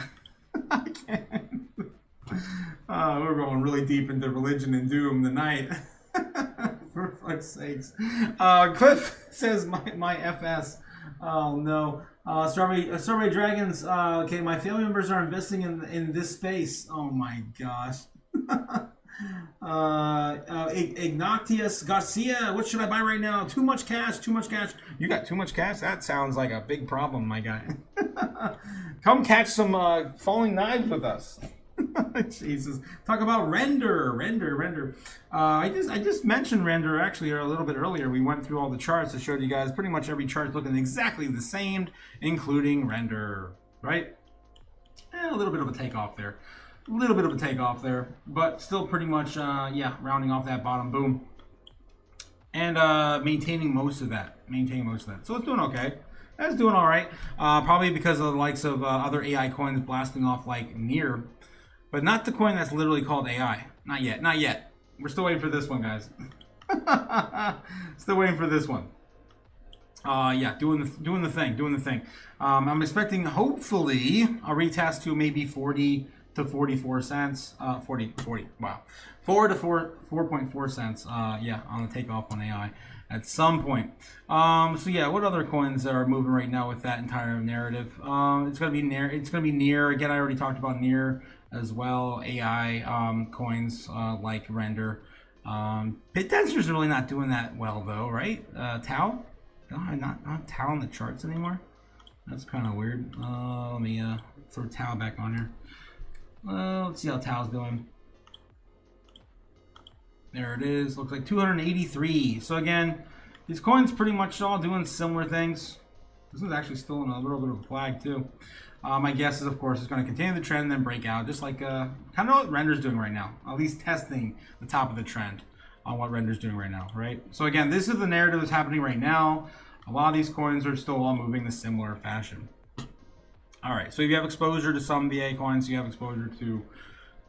I can't. We're going really deep into religion and Doom tonight. For fuck's sakes. Cliff says my FS. Oh no. Strawberry Dragons. Okay, my family members are investing in this space. Oh my gosh. Ignatius Garcia. What should I buy right now? Too much cash. You got too much cash? That sounds like a big problem, my guy. Come catch some falling knives with us. Jesus. Talk about render. I just mentioned render actually a little bit earlier. We went through all the charts. I showed you guys pretty much every chart looking exactly the same, including render, right? A little bit of a takeoff there. But still pretty much, yeah, rounding off that bottom, boom. And maintaining most of that. So it's doing okay. That's doing all right. Probably because of the likes of other AI coins blasting off like Near. But not the coin that's literally called AI. Not yet. We're still waiting for this one, guys. Still waiting for this one. Yeah, doing the thing. I'm expecting hopefully a retest to maybe 40 to 44 cents. 40. Wow, 4.4 cents. Yeah, on the takeoff on AI at some point. So yeah, what other coins are moving right now with that entire narrative? It's gonna be Near. Again, I already talked about Near as well. AI coins like Render. BitTensor's really not doing that well though, right? Tau. No, not Tau on the charts anymore. That's kind of weird. Let me throw Tau back on here. Let's see how Tau's doing. There it is. Looks like 283. So again, these coins pretty much all doing similar things. This is actually still in a little bit of a flag too. My guess is, of course, it's going to continue the trend and then break out, just like kind of what Render's doing right now. At least testing the top of the trend on what Render's doing right now, right? So again, this is the narrative that's happening right now. A lot of these coins are still all moving in a similar fashion. All right, so if you have exposure to some VA coins, you have exposure to,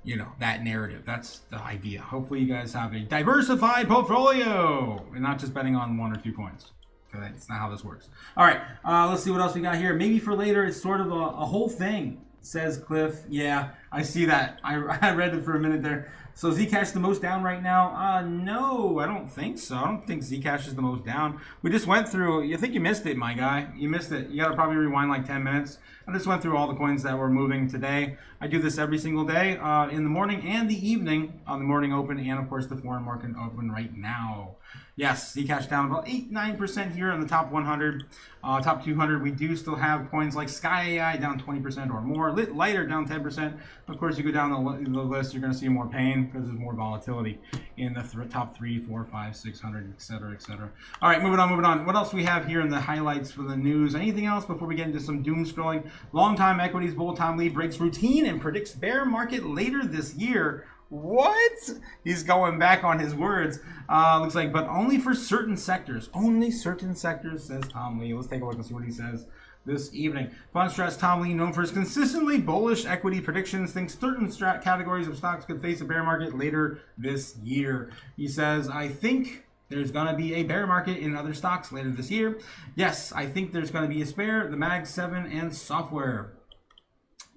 you know, that narrative. That's the idea. Hopefully you guys have a diversified portfolio and not just betting on 1 or 2 coins. Okay, that's not how this works. All right, let's see what else we got here. Maybe for later, it's sort of a whole thing, says Cliff. Yeah, I see that. I read it for a minute there. So Zcash the most down right now? No, I don't think so. I don't think Zcash is the most down. We just went through, you think you missed it, my guy. You missed it. You gotta probably rewind like 10 minutes. I just went through all the coins that were moving today. I do this every single day in the morning and the evening on the morning open and of course the foreign market open right now. Yes, Zcash down about 8-9% here on the top 100. Top 200, we do still have coins like Sky AI down 20% or more. Lighter down 10%. Of course, you go down the list, you're going to see more pain because there's more volatility in the top 3, 4, 5, 600, etc., etc. All right, moving on. What else we have here in the highlights for the news? Anything else before we get into some doom scrolling? Long-time equities bull Tom Lee breaks routine and predicts bear market later this year. What? He's going back on his words. Looks like, but only for certain sectors. Only certain sectors, says Tom Lee. Let's take a look and see what he says this evening. Fund stress Tom Lee, known for his consistently bullish equity predictions, thinks certain categories of stocks could face a bear market later this year. He says, I think there's going to be a bear market in other stocks later this year. Yes, I think there's going to be a spare, the Mag 7 and software.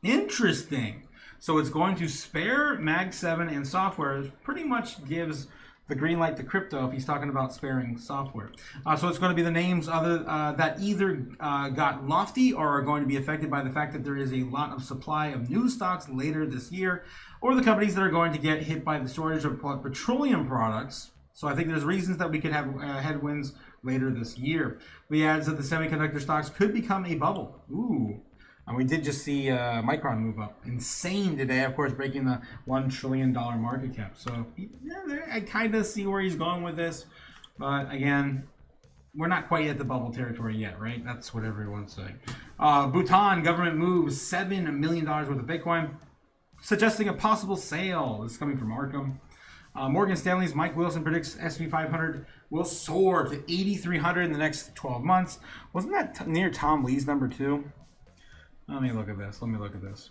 Interesting. So it's going to spare Mag 7 and software. It pretty much gives the green light to crypto if he's talking about sparing software. So it's going to be the names that either got lofty or are going to be affected by the fact that there is a lot of supply of new stocks later this year, or the companies that are going to get hit by the shortage of petroleum products. So I think there's reasons that we could have headwinds later this year. We adds that the semiconductor stocks could become a bubble. Ooh. And we did just see Micron move up. Insane today, of course, breaking the $1 trillion market cap. So yeah, I kind of see where he's going with this. But again, we're not quite at the bubble territory yet, right? That's what everyone's saying. Bhutan government moves $7 million worth of Bitcoin, suggesting a possible sale. This is coming from Arkham. Morgan Stanley's Mike Wilson predicts S&P 500 will soar to 8,300 in the next 12 months. Wasn't that near Tom Lee's number too? Let me look at this.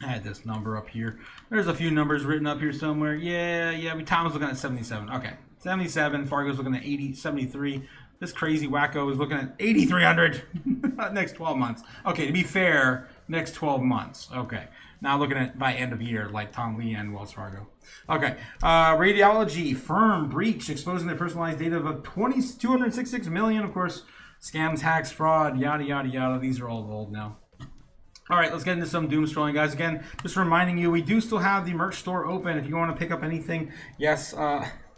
I had this number up here. There's a few numbers written up here somewhere. Yeah. Tom was looking at 77. Okay, 77. Fargo's looking at 80, 73. This crazy wacko is looking at 8,300 next 12 months. Okay, to be fair, next 12 months. Okay, now looking at by end of year like Tom Lee and Wells Fargo. Okay, radiology firm breach exposing their personalized data of 266 million. Of course, scams, hacks, fraud, yada, yada, yada. These are all old now. All right, let's get into some doom scrolling, guys. Again, just reminding you, we do still have the merch store open if you want to pick up anything. Yes,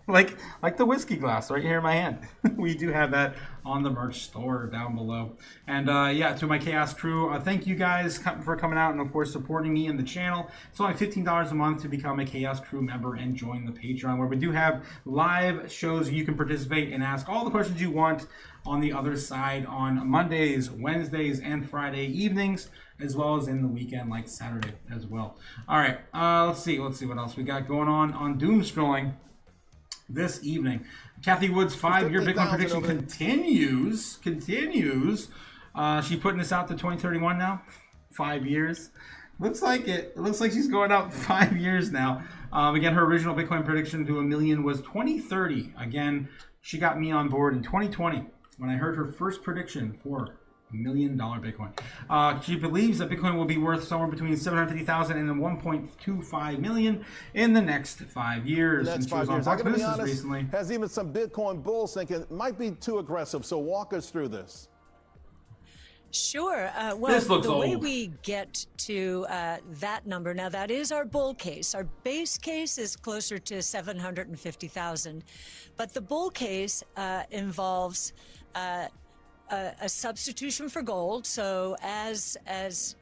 like the whiskey glass right here in my hand. We do have that on the merch store down below. And yeah, to my Chaos crew, thank you guys for coming out and of course supporting me in the channel. It's only $15 a month to become a Chaos crew member and join the Patreon, where we do have live shows you can participate and ask all the questions you want on the other side on Mondays, Wednesdays, and Friday evenings, as well as in the weekend like Saturday as well. All right, let's see what else we got going on doom scrolling this evening. Kathy Wood's 5-year Bitcoin prediction continues. She putting this out to 2031 now. 5 years. Looks like it. It looks like she's going out 5 years now. Again, her original Bitcoin prediction to 1 million was 2030. Again, she got me on board in 2020 when I heard her first prediction for $1 million Bitcoin. She believes that Bitcoin will be worth somewhere between 750,000 and 1.25 million in the next 5 years. That's and she was 5 on years. Fox I gotta be Business honest, recently. has even some Bitcoin bulls thinking it might be too aggressive. So walk us through this. Sure. Well, This looks the way old. we get to that number, now that is our bull case. Our base case is closer to 750,000. But the bull case involves a substitution for gold. So as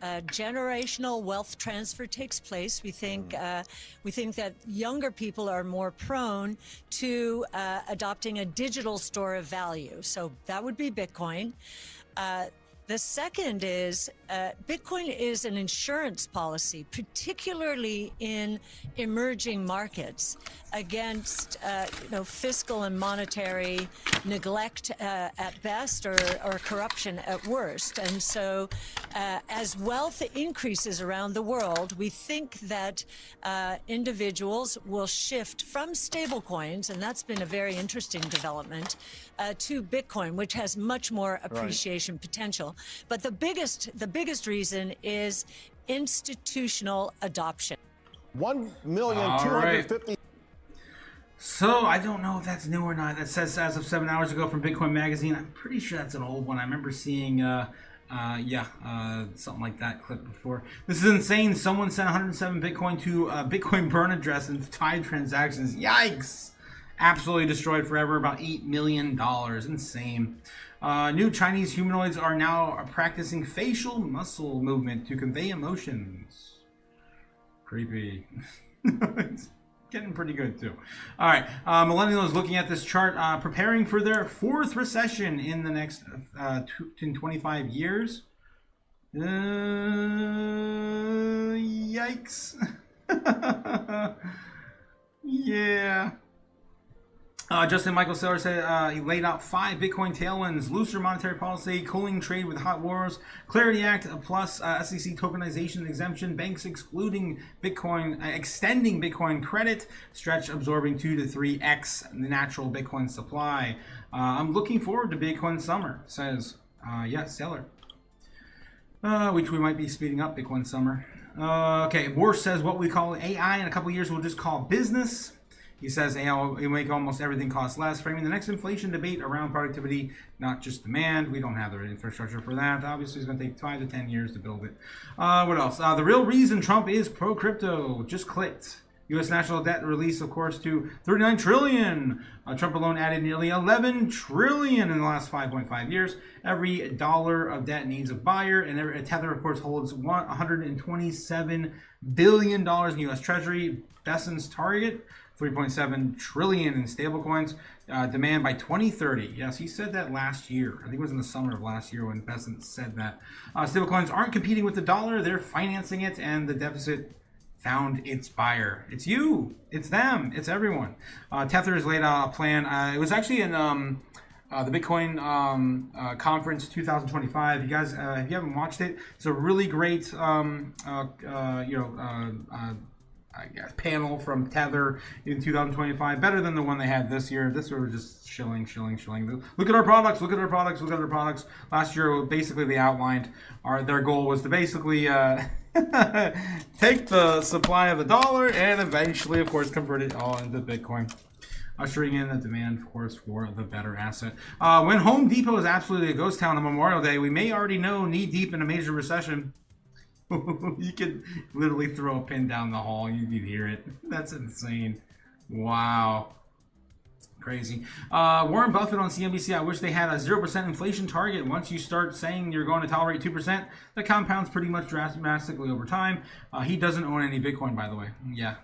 generational wealth transfer takes place, we think that younger people are more prone to adopting a digital store of value. So that would be Bitcoin. The second is Bitcoin is an insurance policy, particularly in emerging markets, against fiscal and monetary neglect at best or corruption at worst. And so as wealth increases around the world, we think that individuals will shift from stable coins, and that's been a very interesting development, to Bitcoin, which has much more appreciation potential. But the biggest reason is institutional adoption. 1,250,000. So I don't know if that's new or not. That says as of 7 hours ago from Bitcoin Magazine. I'm pretty sure that's an old one. I remember seeing something like that clip before. This is insane. Someone sent 107 Bitcoin to a Bitcoin burn address in 5 transactions. Yikes! Absolutely destroyed forever. About $8 million. Insane. New Chinese humanoids are now practicing facial muscle movement to convey emotions. Creepy. It's getting pretty good too. All right, millennials looking at this chart, preparing for their 4th recession in the next 25 years. Yikes. Yeah. Justin Michael Saylor said he laid out 5 Bitcoin tailwinds: looser monetary policy, cooling trade with hot wars, Clarity Act, plus SEC tokenization exemption, banks excluding Bitcoin, extending Bitcoin credit, stretch absorbing 2 to 3x the natural Bitcoin supply. I'm looking forward to Bitcoin summer, says Saylor. Which we might be speeding up Bitcoin summer. Okay, Borsch says what we call AI in a couple years we'll just call business. He says AI will make almost everything cost less, framing the next inflation debate around productivity, not just demand. We don't have the infrastructure for that. Obviously, it's going to take 5 to 10 years to build it. What else? The real reason Trump is pro-crypto just clicked. U.S. national debt release, of course, to $39 trillion. Trump alone added nearly $11 trillion in the last 5.5 years. Every dollar of debt needs a buyer, and Tether, of course, holds $127 billion in U.S. Treasury. Besson's target, 3.7 trillion in stablecoins, demand by 2030. Yes, he said that last year. I think it was in the summer of last year when Besson said that. Stablecoins aren't competing with the dollar, they're financing it, and the deficit found its buyer. It's you, it's them, it's everyone. Tether has laid out a plan. It was actually in the Bitcoin conference 2025. You guys, if you haven't watched it, it's a really great I guess panel from Tether in 2025, better than the one they had this year. This year was just shilling. Look at our products. Last year, basically, they outlined their goal was to basically take the supply of the dollar and eventually, of course, convert it all into Bitcoin, ushering in the demand, of course, for the better asset. When Home Depot is absolutely a ghost town on Memorial Day, we may already know knee deep in a major recession. You could literally throw a pin down the hall. You'd hear it. That's insane. Wow. Crazy. Warren Buffett on CNBC, I wish they had a 0% inflation target. Once you start saying you're going to tolerate 2%, that compounds pretty much drastically over time. He doesn't own any Bitcoin, by the way. Yeah.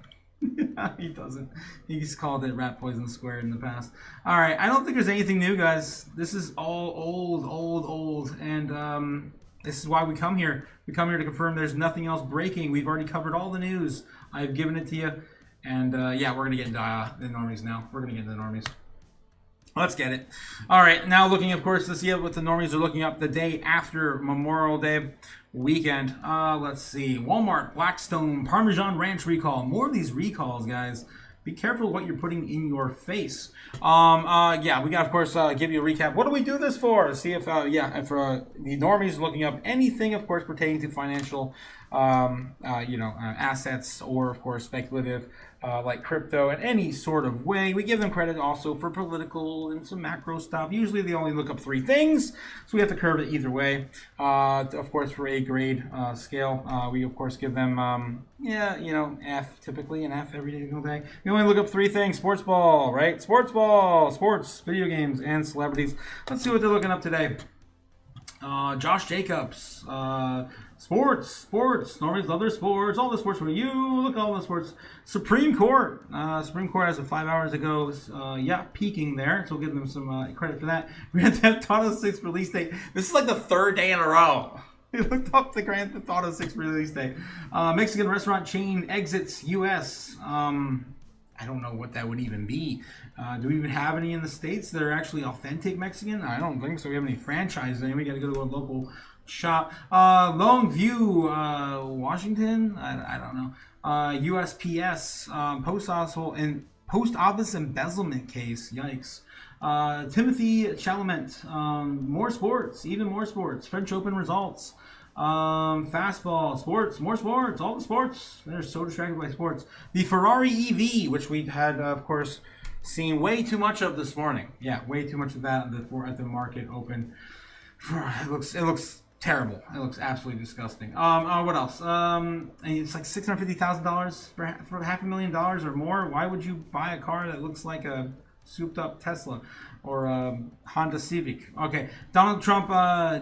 He doesn't. He's called it rat poison squared in the past. All right. I don't think there's anything new, guys. This is all old. And this is why we come here. We come here to confirm there's nothing else breaking. We've already covered all the news. I've given it to you. And yeah, we're going to get into the normies now. We're going to get into the normies. Let's get it. All right, now looking, of course, to see what the normies are looking up the day after Memorial Day weekend. Let's see. Walmart, Blackstone, Parmesan Ranch recall. More of these recalls, guys. Be careful what you're putting in your face. Yeah, we got, of course, give you a recap. What do we do this for? See if, if the normies looking up anything, of course, pertaining to financial, assets or, of course, speculative, like crypto in any sort of way. We give them credit also for political and some macro stuff. Usually they only look up 3 things, so we have to curve it either way. Of course, for a grade scale, we of course give them, F, typically an F every single day. We only look up 3 things: sports ball, right? Sports ball, sports, video games, and celebrities. Let's see what they're looking up today. Josh Jacobs, sports. Normies love their sports. All the sports for you. Look at all the sports. Supreme Court. Supreme Court as of 5 hours ago. Peaking there. So we'll give them some credit for that. Grand Theft Auto 6 release date. This is like the 3rd day in a row. We looked up the Grand Theft Auto 6 release date. Mexican restaurant chain exits U.S. I don't know what that would even be. Do we even have any in the States that are actually authentic Mexican? I don't think so. We have any franchises. We got to go to a local shop. Longview, Washington? I don't know. USPS, post office embezzlement case. Yikes. Timothy Chalamet, more sports, even more sports. French Open results. Fastball, sports, more sports, all the sports. They're so distracted by sports. The Ferrari EV, which we had, of course, seen way too much of this morning. Yeah, way too much of that at the market open. It looks terrible. It looks absolutely disgusting. What else? And it's like $650,000 for $500,000 or more. Why would you buy a car that looks like a souped up Tesla or Honda Civic? Okay, Donald Trump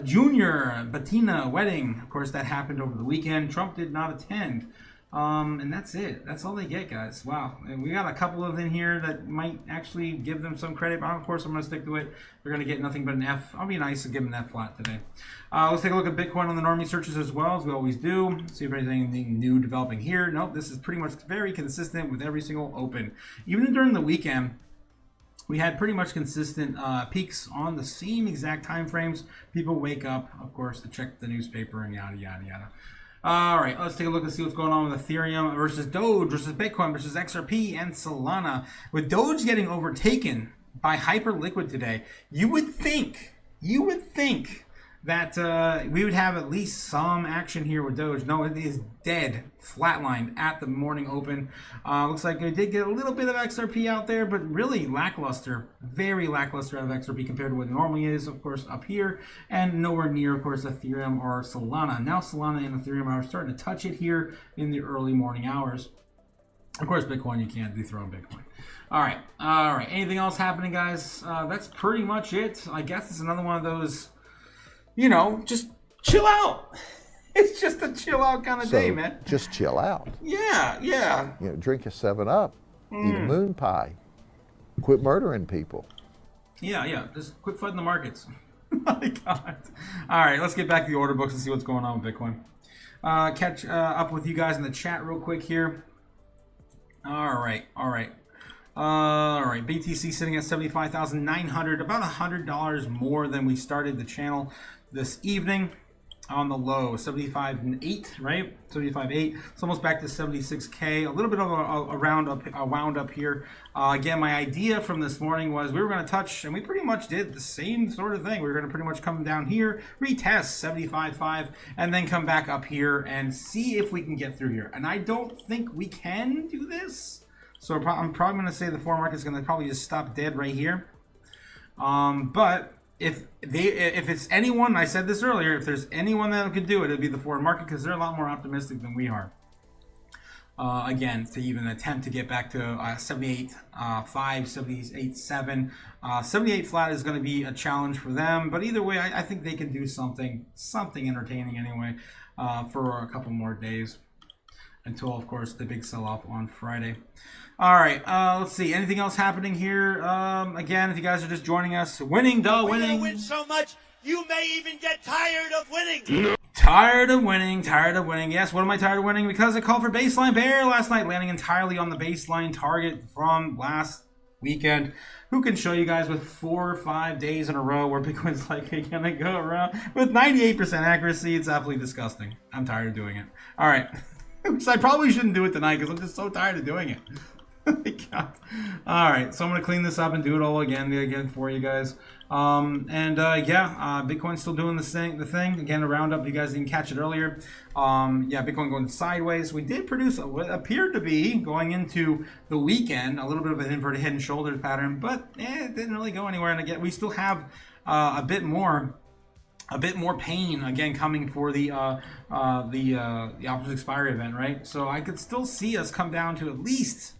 Jr. Bettina wedding. Of course, that happened over the weekend. Trump did not attend. And that's it. That's all they get, guys. Wow. And we got a couple of in here that might actually give them some credit, but of course I'm going to stick to it. They're going to get nothing but an F. I'll be nice and give them an F flat today. Let's take a look at Bitcoin on the normie searches as well, as we always do. See if there's anything new developing here. Nope, this is pretty much very consistent with every single open. Even during the weekend, we had pretty much consistent peaks on the same exact time frames. People wake up, of course, to check the newspaper and yada, yada, yada. All right, let's take a look and see what's going on with Ethereum versus Doge versus Bitcoin versus XRP and Solana. With Doge getting overtaken by Hyperliquid today, you would think that we would have at least some action here with Doge. No, it is dead, flatlined at the morning open. Looks like it did get a little bit of XRP out there, but really lackluster, very lackluster out of XRP compared to what it normally is, of course, up here, and nowhere near, of course, Ethereum or Solana. Now Solana and Ethereum are starting to touch it here in the early morning hours. Of course, Bitcoin, you can't dethrone Bitcoin. All right. Anything else happening, guys? That's pretty much it. I guess it's another one of those, just chill out. It's just a chill out kind of day, man. Just chill out. Yeah. Drink a 7-Up, eat a moon pie, quit murdering people. Yeah. Just quit flooding the markets. My God. All right, let's get back to the order books and see what's going on with Bitcoin. Catch up with you guys in the chat real quick here. All right. BTC sitting at 75,900, about $100 more than we started the channel this evening. On the low, 75.8, right? 75.8. It's almost back to 76K. A little bit of a wound up here. Again, my idea from this morning was we were going to touch, and we pretty much did the same sort of thing. We were going to pretty much come down here, retest 75.5, and then come back up here and see if we can get through here. And I don't think we can do this. So I'm probably going to say the foreign market is going to probably just stop dead right here. But if it's anyone, I said this earlier, if there's anyone that could do it, it'd be the foreign market, because they're a lot more optimistic than we are. again, to even attempt to get back to 78.5, 78.7. 78 flat is going to be a challenge for them, but either way, I think they can do something entertaining anyway for a couple more days until, of course, the big sell-off on Friday. All right, let's see. Anything else happening here? Again, if you guys are just joining us, winning. We're gonna win so much, you may even get tired of winning. Tired of winning. Yes, what am I tired of winning? Because I called for baseline bear last night, landing entirely on the baseline target from last weekend. Who can show you guys with 4 or 5 days in a row where Bitcoin's like gonna go around with 98% accuracy? It's absolutely disgusting. I'm tired of doing it. All right. So I probably shouldn't do it tonight because I'm just so tired of doing it. God. All right, so I'm gonna clean this up and do it all again for you guys. Bitcoin's still doing the thing. Again, a roundup. You guys didn't catch it earlier. Bitcoin going sideways. We did produce what appeared to be going into the weekend a little bit of an inverted head and shoulders pattern, but it didn't really go anywhere. And again, we still have a bit more pain again coming for the options expiry event, right? So I could still see us come down to at least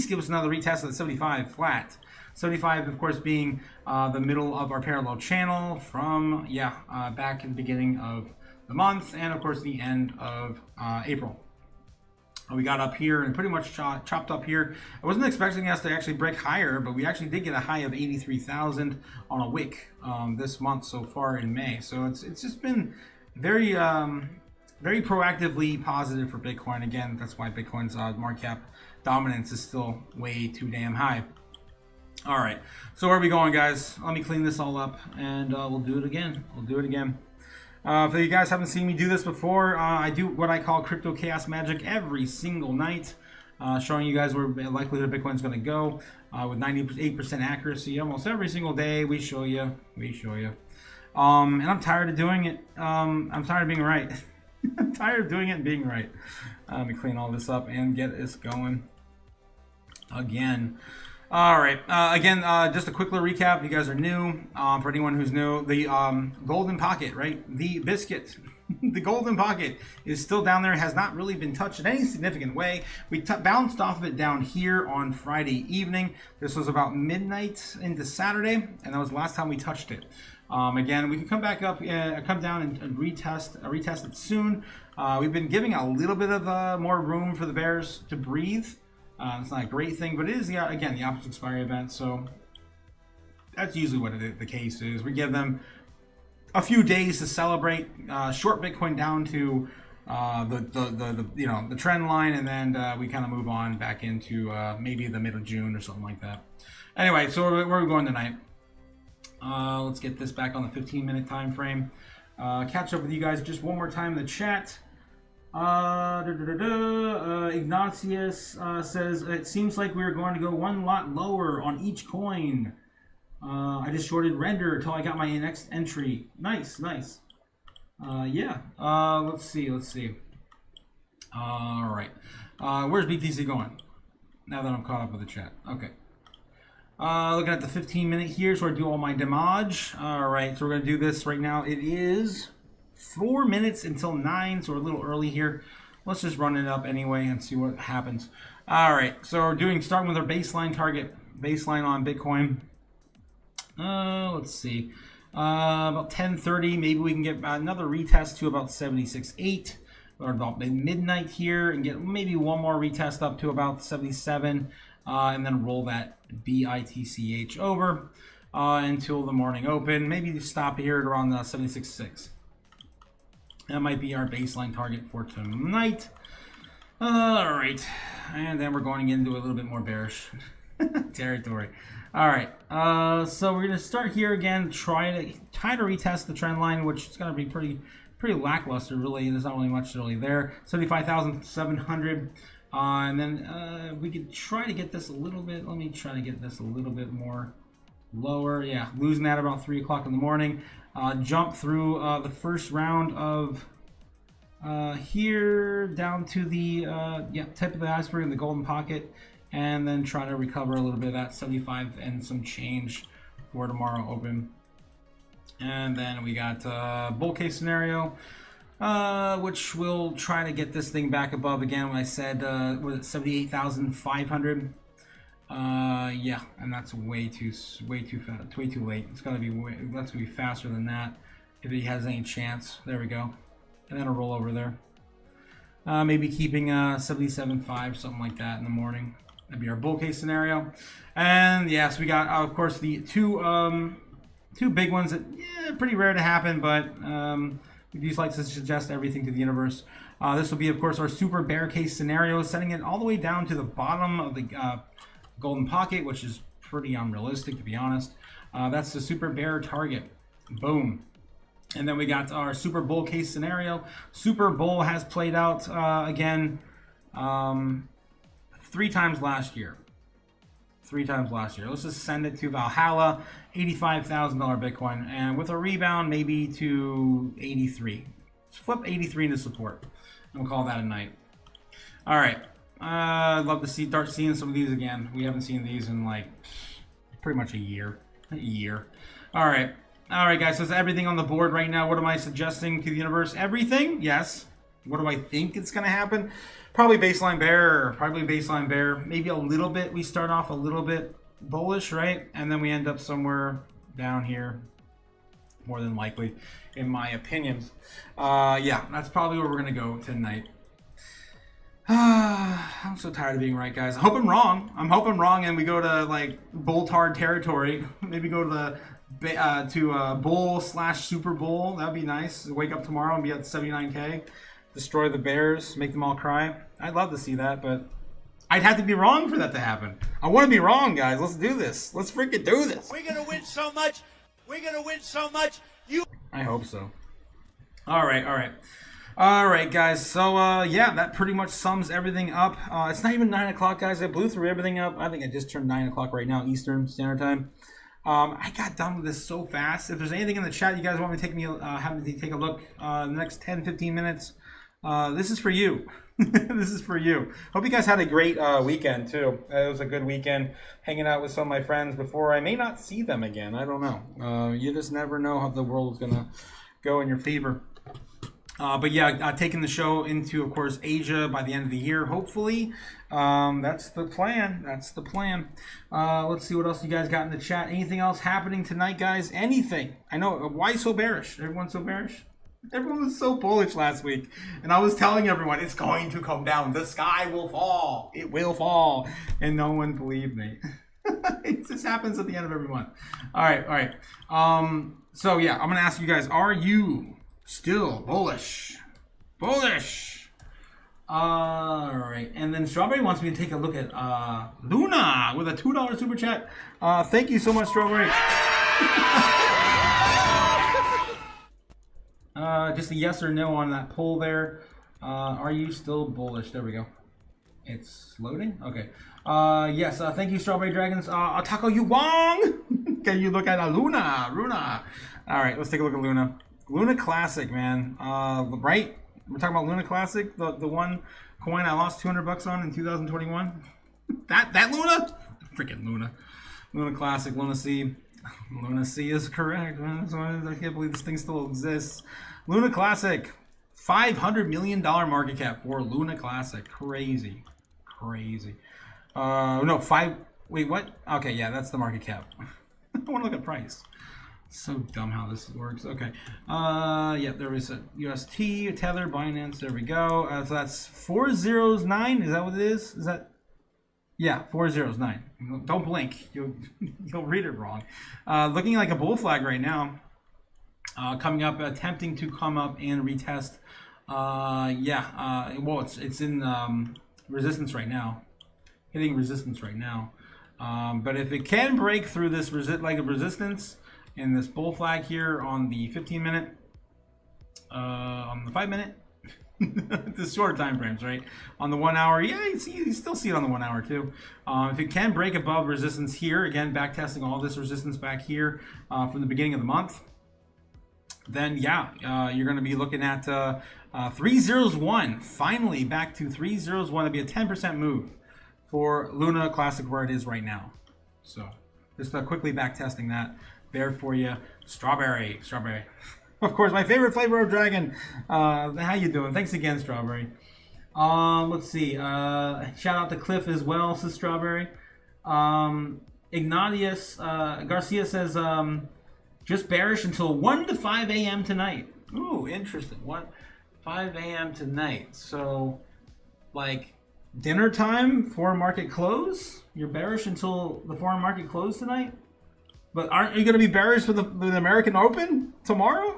give us another retest of the 75 flat. 75, of course, being the middle of our parallel channel from back in the beginning of the month, and of course the end of April. We got up here and pretty much chopped up here. I wasn't expecting us to actually break higher, but we actually did get a high of 83,000 on a wick this month so far in May. So it's just been very proactively positive for Bitcoin. Again, that's why Bitcoin's market cap dominance is still way too damn high. All right, so where are we going, guys? Let me clean this all up and we'll do it again. For you guys haven't seen me do this before, I do what I call crypto chaos magic every single night, showing you guys where likelihood of Bitcoin's going to go with 98% accuracy almost every single day. We show you. And I'm tired of doing it. I'm tired of being right. I'm tired of doing it and being right. Let me clean all this up and get this going again. All right, just a quick little recap. You guys are new. For anyone who's new, the golden pocket, right? The biscuit, the golden pocket is still down there. It has not really been touched in any significant way. We bounced off of it down here on Friday evening. This was about midnight into Saturday, and that was the last time we touched it. Again, we can come back up, come down and retest it soon. We've been giving a little bit of more room for the bears to breathe. It's not a great thing, but it is, again, the options expiry event, so that's usually what the case is. We give them a few days to celebrate, short Bitcoin down to the trend line, and then we kind of move on back into maybe the middle of June or something like that. Anyway, so where are we going tonight? Let's get this back on the 15-minute time frame. Catch up with you guys just one more time in the chat. Ignatius says, it seems like we're going to go one lot lower on each coin. I just shorted render until I got my next entry. Nice. Let's see. All right. Where's BTC going? Now that I'm caught up with the chat. Okay. Looking at the 15-minute here, so I do all my damage. All right, so we're going to do this right now. It is 4 minutes until 9, so we're a little early here. Let's just run it up anyway and see what happens. All right, so we're starting with our baseline target, baseline on Bitcoin. Let's see, about 10:30, maybe we can get another retest to about 76.8, or about midnight here, and get maybe one more retest up to about 77, and then roll that BITCH over until the morning open. Maybe stop here at around 76.6. That might be our baseline target for tonight. All right, and then we're going into a little bit more bearish territory. All right, so we're gonna start here again. Try to retest the trend line, which is gonna be pretty lackluster. Really, there's not really much really there. 75,700, and then we could try to get this a little bit. Let me try to get this a little bit more lower. Yeah, losing that about 3 o'clock in the morning. Jump through the first round of here down to the tip of the iceberg in the golden pocket, and then try to recover a little bit of that 75 and some change for tomorrow open. And then we got bull case scenario. which will try to get this thing back above again. When I said was it 78,500? Yeah, and that's way too fast, way too late. It's gotta be that's gonna be faster than that if he has any chance. There we go, and then a roll over there. Maybe keeping 77.5, something like that in the morning. That'd be our bull case scenario. And yes, we got of course the two big ones that pretty rare to happen, but we just like to suggest everything to the universe. This will be of course our super bear case scenario, setting it all the way down to the bottom of the golden pocket, which is pretty unrealistic to be honest. That's the super bear target. Boom. And then we got our super bull case scenario. Super bull has played out again 3 times last year. 3 times last year. Let's just send it to Valhalla, $85,000 Bitcoin, and with a rebound maybe to 83. Let's flip 83 into support, and we'll call that a night. All right. I'd love to start seeing some of these again. We haven't seen these in like pretty much a year. All right, guys. So that's everything on the board right now. What am I suggesting to the universe? Everything? Yes. What do I think it's gonna happen? Probably baseline bear. Maybe a little bit. We start off a little bit bullish, right? And then we end up somewhere down here, more than likely, in my opinion. Yeah, that's probably where we're gonna go tonight. I'm so tired of being right, guys. I hope I'm wrong. I'm hoping wrong, and we go to like bull-tard territory. Maybe go to the bull/super bull. That'd be nice. Wake up tomorrow and be at 79K. Destroy the bears, make them all cry. I'd love to see that, but I'd have to be wrong for that to happen. I want to be wrong, guys. Let's do this. Let's freaking do this. We're gonna win so much. We're gonna win so much. I hope so. All right, guys. So, yeah, that pretty much sums everything up. It's not even 9 o'clock, guys. I blew through everything up. I think I just turned 9 o'clock right now, Eastern Standard Time. I got done with this so fast. If there's anything in the chat you guys want me to have me take a look in the next 10, 15 minutes, this is for you. This is for you. Hope you guys had a great weekend, too. It was a good weekend hanging out with some of my friends before I may not see them again. I don't know. You just never know how the world is going to go in your favor. But yeah, taking the show into, of course, Asia by the end of the year, hopefully. That's the plan. Let's see what else you guys got in the chat. Anything else happening tonight, guys? Anything? I know. Why so bearish? Everyone's so bearish? Everyone was so bullish last week. And I was telling everyone, it's going to come down. The sky will fall. It will fall. And no one believed me. It just happens at the end of every month. All right. So, yeah, I'm going to ask you guys, are you still bullish? All right, and then Strawberry wants me to take a look at Luna with a $2 super chat. Thank you so much, Strawberry. Just a yes or no on that poll there. Are you still bullish? There we go. It's loading. Okay. Yes. Thank you, Strawberry Dragons. Otaku you Wong. Can you look at Luna? All right, let's take a look at Luna. Luna Classic, man. Right? We're talking about Luna Classic, the one coin I lost $200 on in 2021. That Luna? Freaking Luna. Luna Classic, Luna C. Luna C is correct, man. I can't believe this thing still exists. Luna Classic. $500 million market cap for Luna Classic. Crazy. No, wait, what? Okay, yeah, that's the market cap. I want to look at price. So dumb how this works. Okay. Yeah, there is a UST, Tether, Binance. There we go. So that's 409. Is that what it is? Is that? Yeah, 409. Don't blink. You'll read it wrong. Looking like a bull flag right now. Coming up, attempting to come up and retest. Well, it's in resistance right now. Hitting resistance right now. But if it can break through this resistance. In this bull flag here on the 15-minute, on the 5-minute, the short time frames, right? On the 1 hour, yeah, you still see it on the 1 hour too. If it can break above resistance here, again, back testing all this resistance back here from the beginning of the month, then yeah, you're going to be looking at 301. Finally, back to 301. It'll be a 10% move for Luna Classic where it is right now. So just quickly back testing that. There for you, Strawberry. Of course, my favorite flavor of dragon. How you doing? Thanks again, Strawberry. Let's see. Shout out to Cliff as well, says Strawberry. Ignatius Garcia says, just bearish until 1 to 5 a.m. tonight. Ooh, interesting. 5 a.m. tonight. So, like, dinner time, foreign market close? You're bearish until the foreign market close tonight? But aren't you going to be bearish with the American Open tomorrow?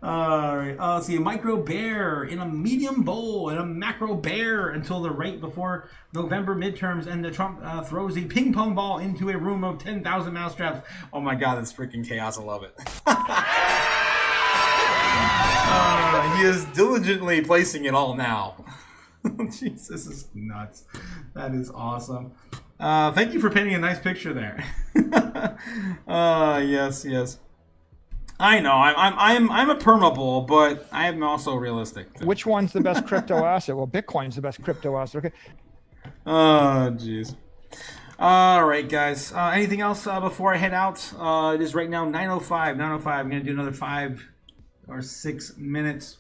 All right. Let's see. A micro bear in a medium bull and a macro bear until the right before November midterms, and the Trump throws a ping pong ball into a room of 10,000 mousetraps. Oh my God, it's freaking chaos. I love it. He is diligently placing it all now. Jeez, this is nuts. That is awesome. Thank you for painting a nice picture there. Yes. I know. I'm a perma-bull, but I am also realistic. Which one's the best crypto asset? Well, Bitcoin's the best crypto asset. Okay. Oh, jeez. All right, guys. Anything else before I head out? It is right now 9:05. 9:05. I'm gonna do another 5 or 6 minutes.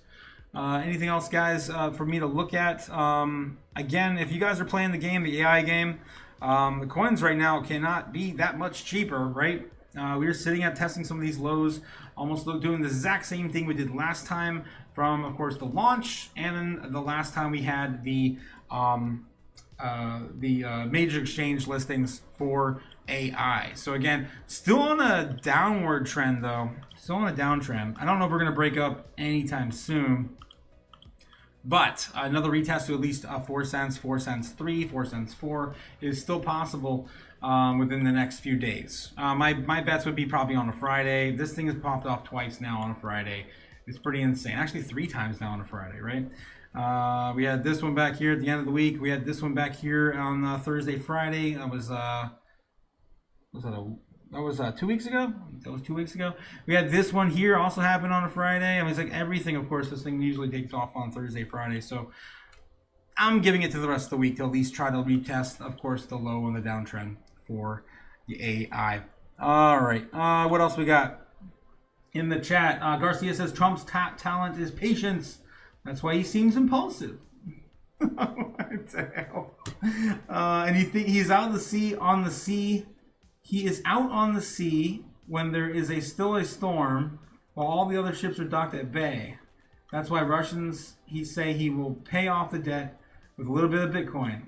Anything else, guys, for me to look at? Again, if you guys are playing the game, the AI game, the coins right now cannot be that much cheaper, right? We were sitting at testing some of these lows, almost doing the exact same thing we did last time from, of course, the launch, and then the last time we had the major exchange listings for AI. So again, still on a downward trend though. Still on a downtrend. I don't know if we're going to break up anytime soon. But another retest to at least 4 cents, 4 cents 3, 4 cents 4 is still possible within the next few days. My bets would be probably on a Friday. This thing has popped off twice now on a Friday. It's pretty insane. Actually 3 times now on a Friday, right? We had this one back here at the end of the week. We had this one back here on Thursday, Friday. That was 2 weeks ago. That was 2 weeks ago. We had this one here also happen on a Friday. I mean, it's like everything. Of course, this thing usually takes off on Thursday, Friday. So I'm giving it to the rest of the week to at least try to retest, of course, the low and the downtrend for the AI. All right. What else we got in the chat? Garcia says Trump's talent is patience. That's why he seems impulsive. What the hell? And he's out of the sea on the sea. He is out on the sea when there is still a storm, while all the other ships are docked at bay. That's why Russians, say he will pay off the debt with a little bit of Bitcoin.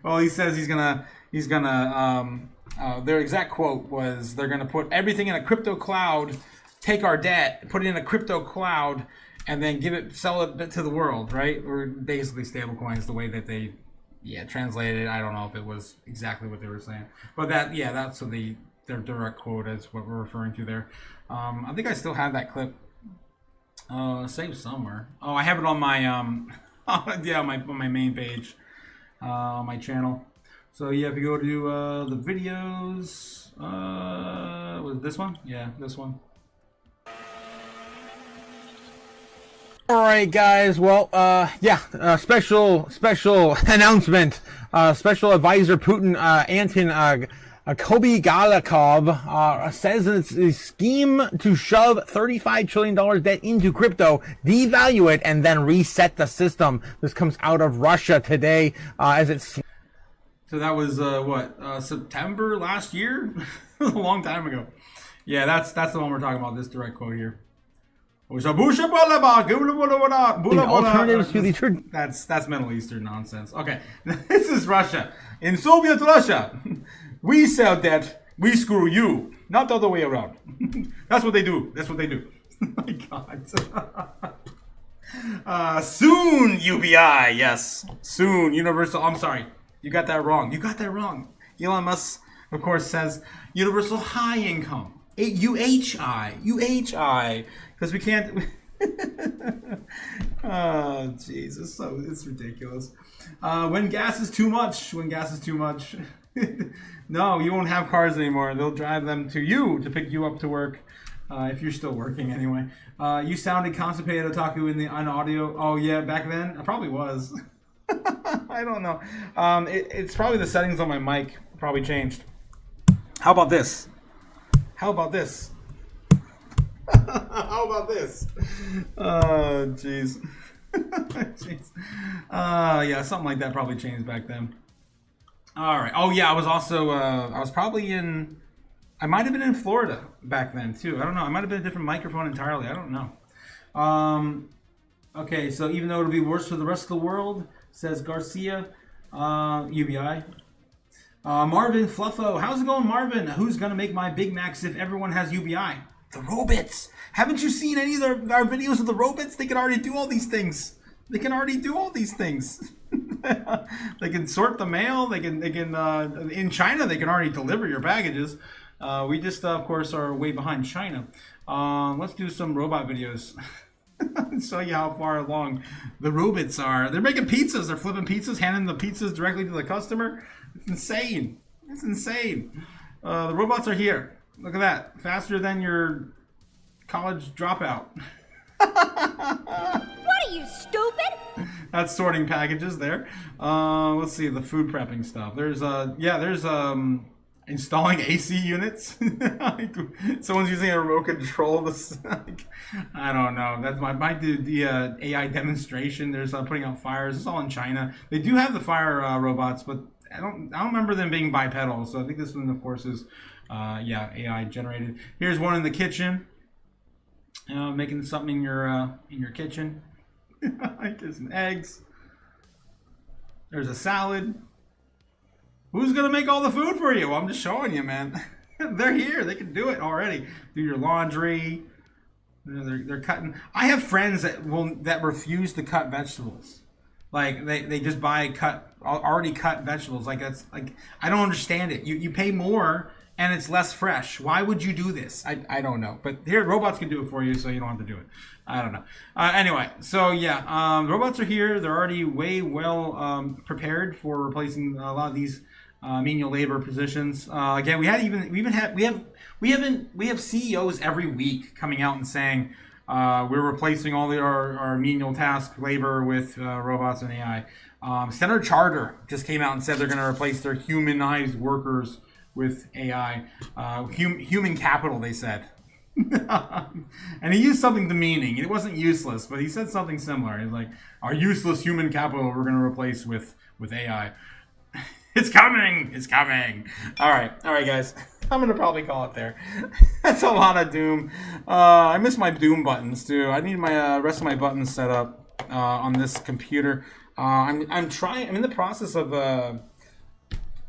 Well, he says he's gonna. Their exact quote was, "They're gonna put everything in a crypto cloud, take our debt, put it in a crypto cloud, and then sell it to the world." Right? Or basically stable coins, the way that they. Yeah, translated. I don't know if it was exactly what they were saying, but that's what their direct quote is what we're referring to there. I think I still have that clip saved somewhere. Oh, I have it on my on my main page, on my channel. So yeah, if you go to the videos, was it this one? Yeah, this one. All right, guys. Well, special announcement. Special advisor Putin, Anton Kobygalakov, says it's a scheme to shove $35 trillion debt into crypto, devalue it, and then reset the system. This comes out of Russia today, as it's. So that was September last year, a long time ago. Yeah, that's the one we're talking about. This direct quote here. Alternatives to the that's Middle Eastern nonsense. Okay, this is Russia. In Soviet Russia, we sell debt, we screw you, not the other way around. That's what they do. That's what they do. My God. Soon UBI, yes. Soon Universal. I'm sorry, you got that wrong. Elon Musk, of course, says universal high income. UHI. Because we can't. Oh, Jesus, it's ridiculous. When gas is too much. No, you won't have cars anymore. They'll drive them to you to pick you up to work, if you're still working anyway. You sounded constipated, Otaku, on audio. Oh yeah, back then I probably was. I don't know. It's probably the settings on my mic probably changed. How about this? How about this? Oh, jeez. Jeez. Yeah, something like that probably changed back then. All right. Oh, yeah, I was also, I was probably in, I might have been in Florida back then, too. I don't know. I might have been a different microphone entirely. I don't know. Okay, so even though it'll be worse for the rest of the world, says Garcia, UBI. Marvin Fluffo. How's it going, Marvin? Who's going to make my Big Macs if everyone has UBI? The robots. Haven't you seen any of our videos of the robots? They can already do all these things. They can already do all these things. They can sort the mail. They can. In China, they can already deliver your packages. We just, of course, are way behind China. Let's do some robot videos. Show you how far along the robots are. They're making pizzas. They're flipping pizzas, handing the pizzas directly to the customer. It's insane. It's insane. The robots are here. Look at that. Faster than your college dropout. What are you, stupid? That's sorting packages there. Let's see the food prepping stuff. There's installing AC units. Someone's using a remote control. I don't know. That's might do the AI demonstration. There's putting out fires. It's all in China. They do have the fire robots, but I don't remember them being bipedal. So I think this one, of course, is AI generated. Here's one in the kitchen. Making something in your kitchen. There's some eggs. There's a salad. Who's gonna make all the food for you? Well, I'm just showing you, man. They're here. They can do it already. Do your laundry. They're cutting. I have friends that refuse to cut vegetables. Like they just buy already cut vegetables. Like that's like I don't understand it. You pay more and it's less fresh. Why would you do this? I don't know. But here robots can do it for you, so you don't have to do it. I don't know. Anyway, so yeah, robots are here. They're already way well prepared for replacing a lot of these menial labor positions. Again, we have CEOs every week coming out and saying we're replacing all our menial task labor with robots and AI. Standard Charter just came out and said they're going to replace their humanized workers with AI. Human capital, they said. And he used something demeaning. It wasn't useless, but he said something similar. He's like, our useless human capital we're going to replace with AI. It's coming! It's coming! Alright, guys. I'm going to probably call it there. That's a lot of Doom. I miss my Doom buttons, too. I need my rest of my buttons set up on this computer. I'm in the process of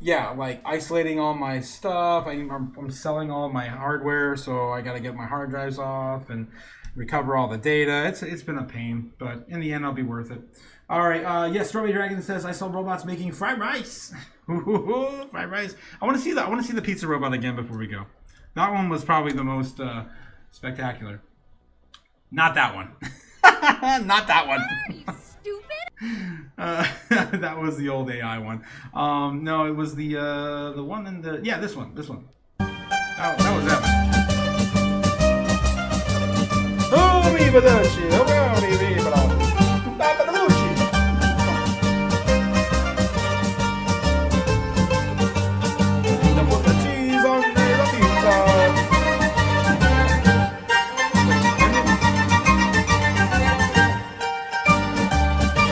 like isolating all my stuff. I'm selling all my hardware, so I got to get my hard drives off and recover all the data. It's been a pain, but in the end, I'll be worth it. All right. Yes, Strawberry Dragon says I saw robots making fried rice. Fried rice. I want to see that. I want to see the pizza robot again before we go. That one was probably the most spectacular. Not that one. Not that one. Are you stupid? That was the old AI one. No, it was the one in the this one. That was that one. Oh, mi baducci. Oh, mi baducci. Put the cheese on the pizza.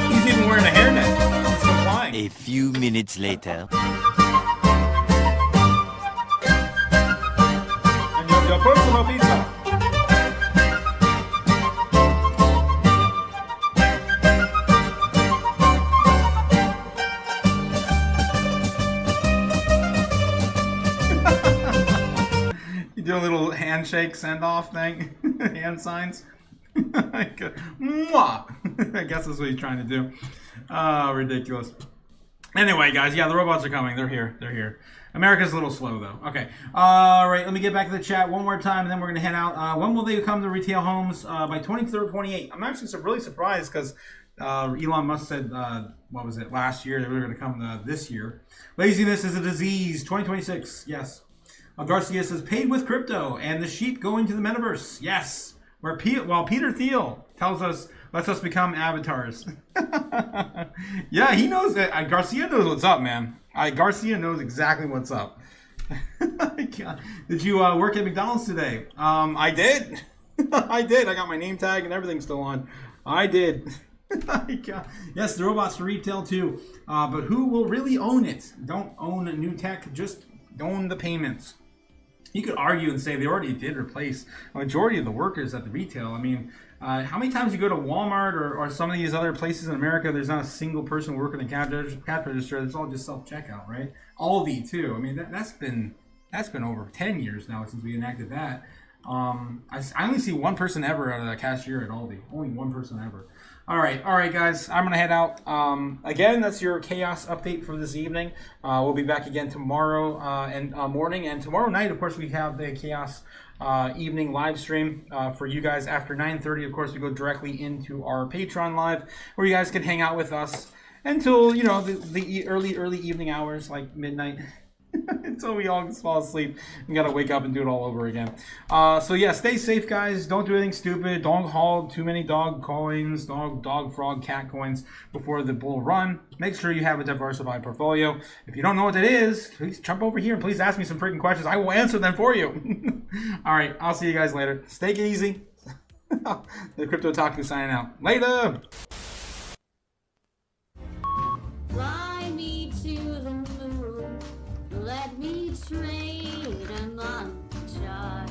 He's even wearing a hairnet. He's complying. A few minutes later. And your personal pizza. You do a little handshake send-off thing. Hand signs. Mwah! I guess that's what he's trying to do. Ridiculous. Anyway, guys, yeah, the robots are coming. They're here. America's a little slow, though. Okay. All right, let me get back to the chat one more time, and then we're going to head out. When will they come to retail homes? By 23rd, 28. I'm actually really surprised because Elon Musk said, what was it, last year, they were going to come this year. Laziness is a disease. 2026, yes. Garcia says, paid with crypto and the sheep going to the metaverse. Yes. While Peter Thiel lets us become avatars. Yeah, he knows that. Garcia knows what's up, man. Garcia knows exactly what's up. Did you work at McDonald's today? I did. I did. I got my name tag and everything still on. I did. Yes, the robots for retail too. But who will really own it? Don't own new tech, just own the payments. You could argue and say they already did replace a majority of the workers at the retail. I mean, how many times you go to Walmart or some of these other places in America, there's not a single person working the cash register. It's all just self-checkout, right? Aldi too. I mean, that's been over 10 years now since we enacted that. I only see one person ever at a cashier at Aldi. Only one person ever. All right, guys. I'm gonna head out. Again, that's your chaos update for this evening. We'll be back again tomorrow and morning, and tomorrow night, of course, we have the chaos evening live stream for you guys after 9:30. Of course, we go directly into our Patreon live, where you guys can hang out with us until the early evening hours, like midnight. Until we all fall asleep and gotta wake up and do it all over again. So yeah, stay safe, guys. Don't do anything stupid. Don't haul too many dog coins, dog, frog, cat coins before the bull run. Make sure you have a diversified portfolio. If you don't know what it is, please jump over here and please ask me some freaking questions. I will answer them for you. All right, I'll see you guys later. Stay easy. The Crypto Otaku signing out. Later. Fly me to the moon. Let me trade among the stars.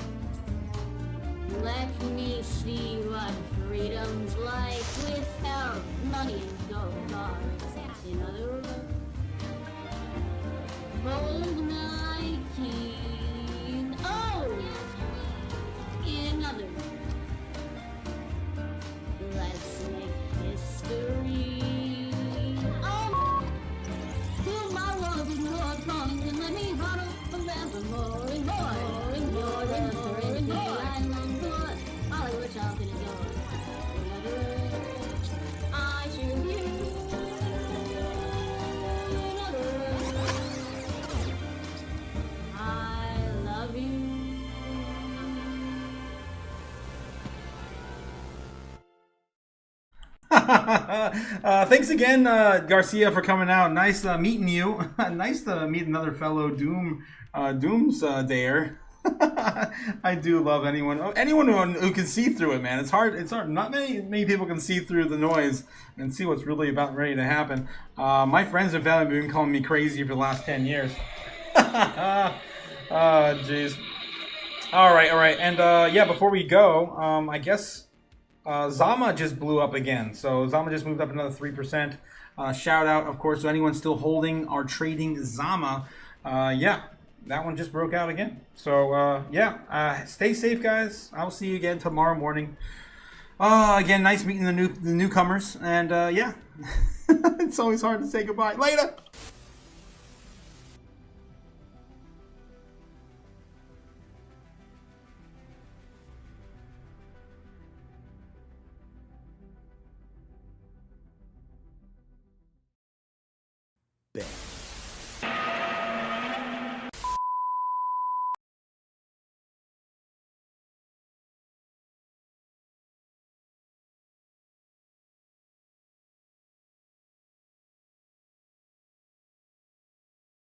Let me see what freedom's like without money and gold bars. In other words, hold my king. Oh! In other words, let's make history. Oh! Fill my world with more songs and let me huddle forevermore and more and more and more and more. I'm on board. Hollywood talking is yours. In other words, I choose you. In other words, I love you. Thanks again, Garcia, for coming out. Nice meeting you. Nice to meet another fellow Doomsdayer. I do love anyone who can see through it, man. It's hard. Not many people can see through the noise and see what's really about ready to happen. My friends and family have been calling me crazy for the last 10 years. Oh, jeez. All right. And yeah, before we go, I guess Zama just blew up again. So Zama just moved up another 3%. Shout out, of course, to anyone still holding or trading Zama. Yeah, that one just broke out again. So yeah, stay safe, guys. I'll see you again tomorrow morning. Again, nice meeting the newcomers. And yeah, it's always hard to say goodbye. Later.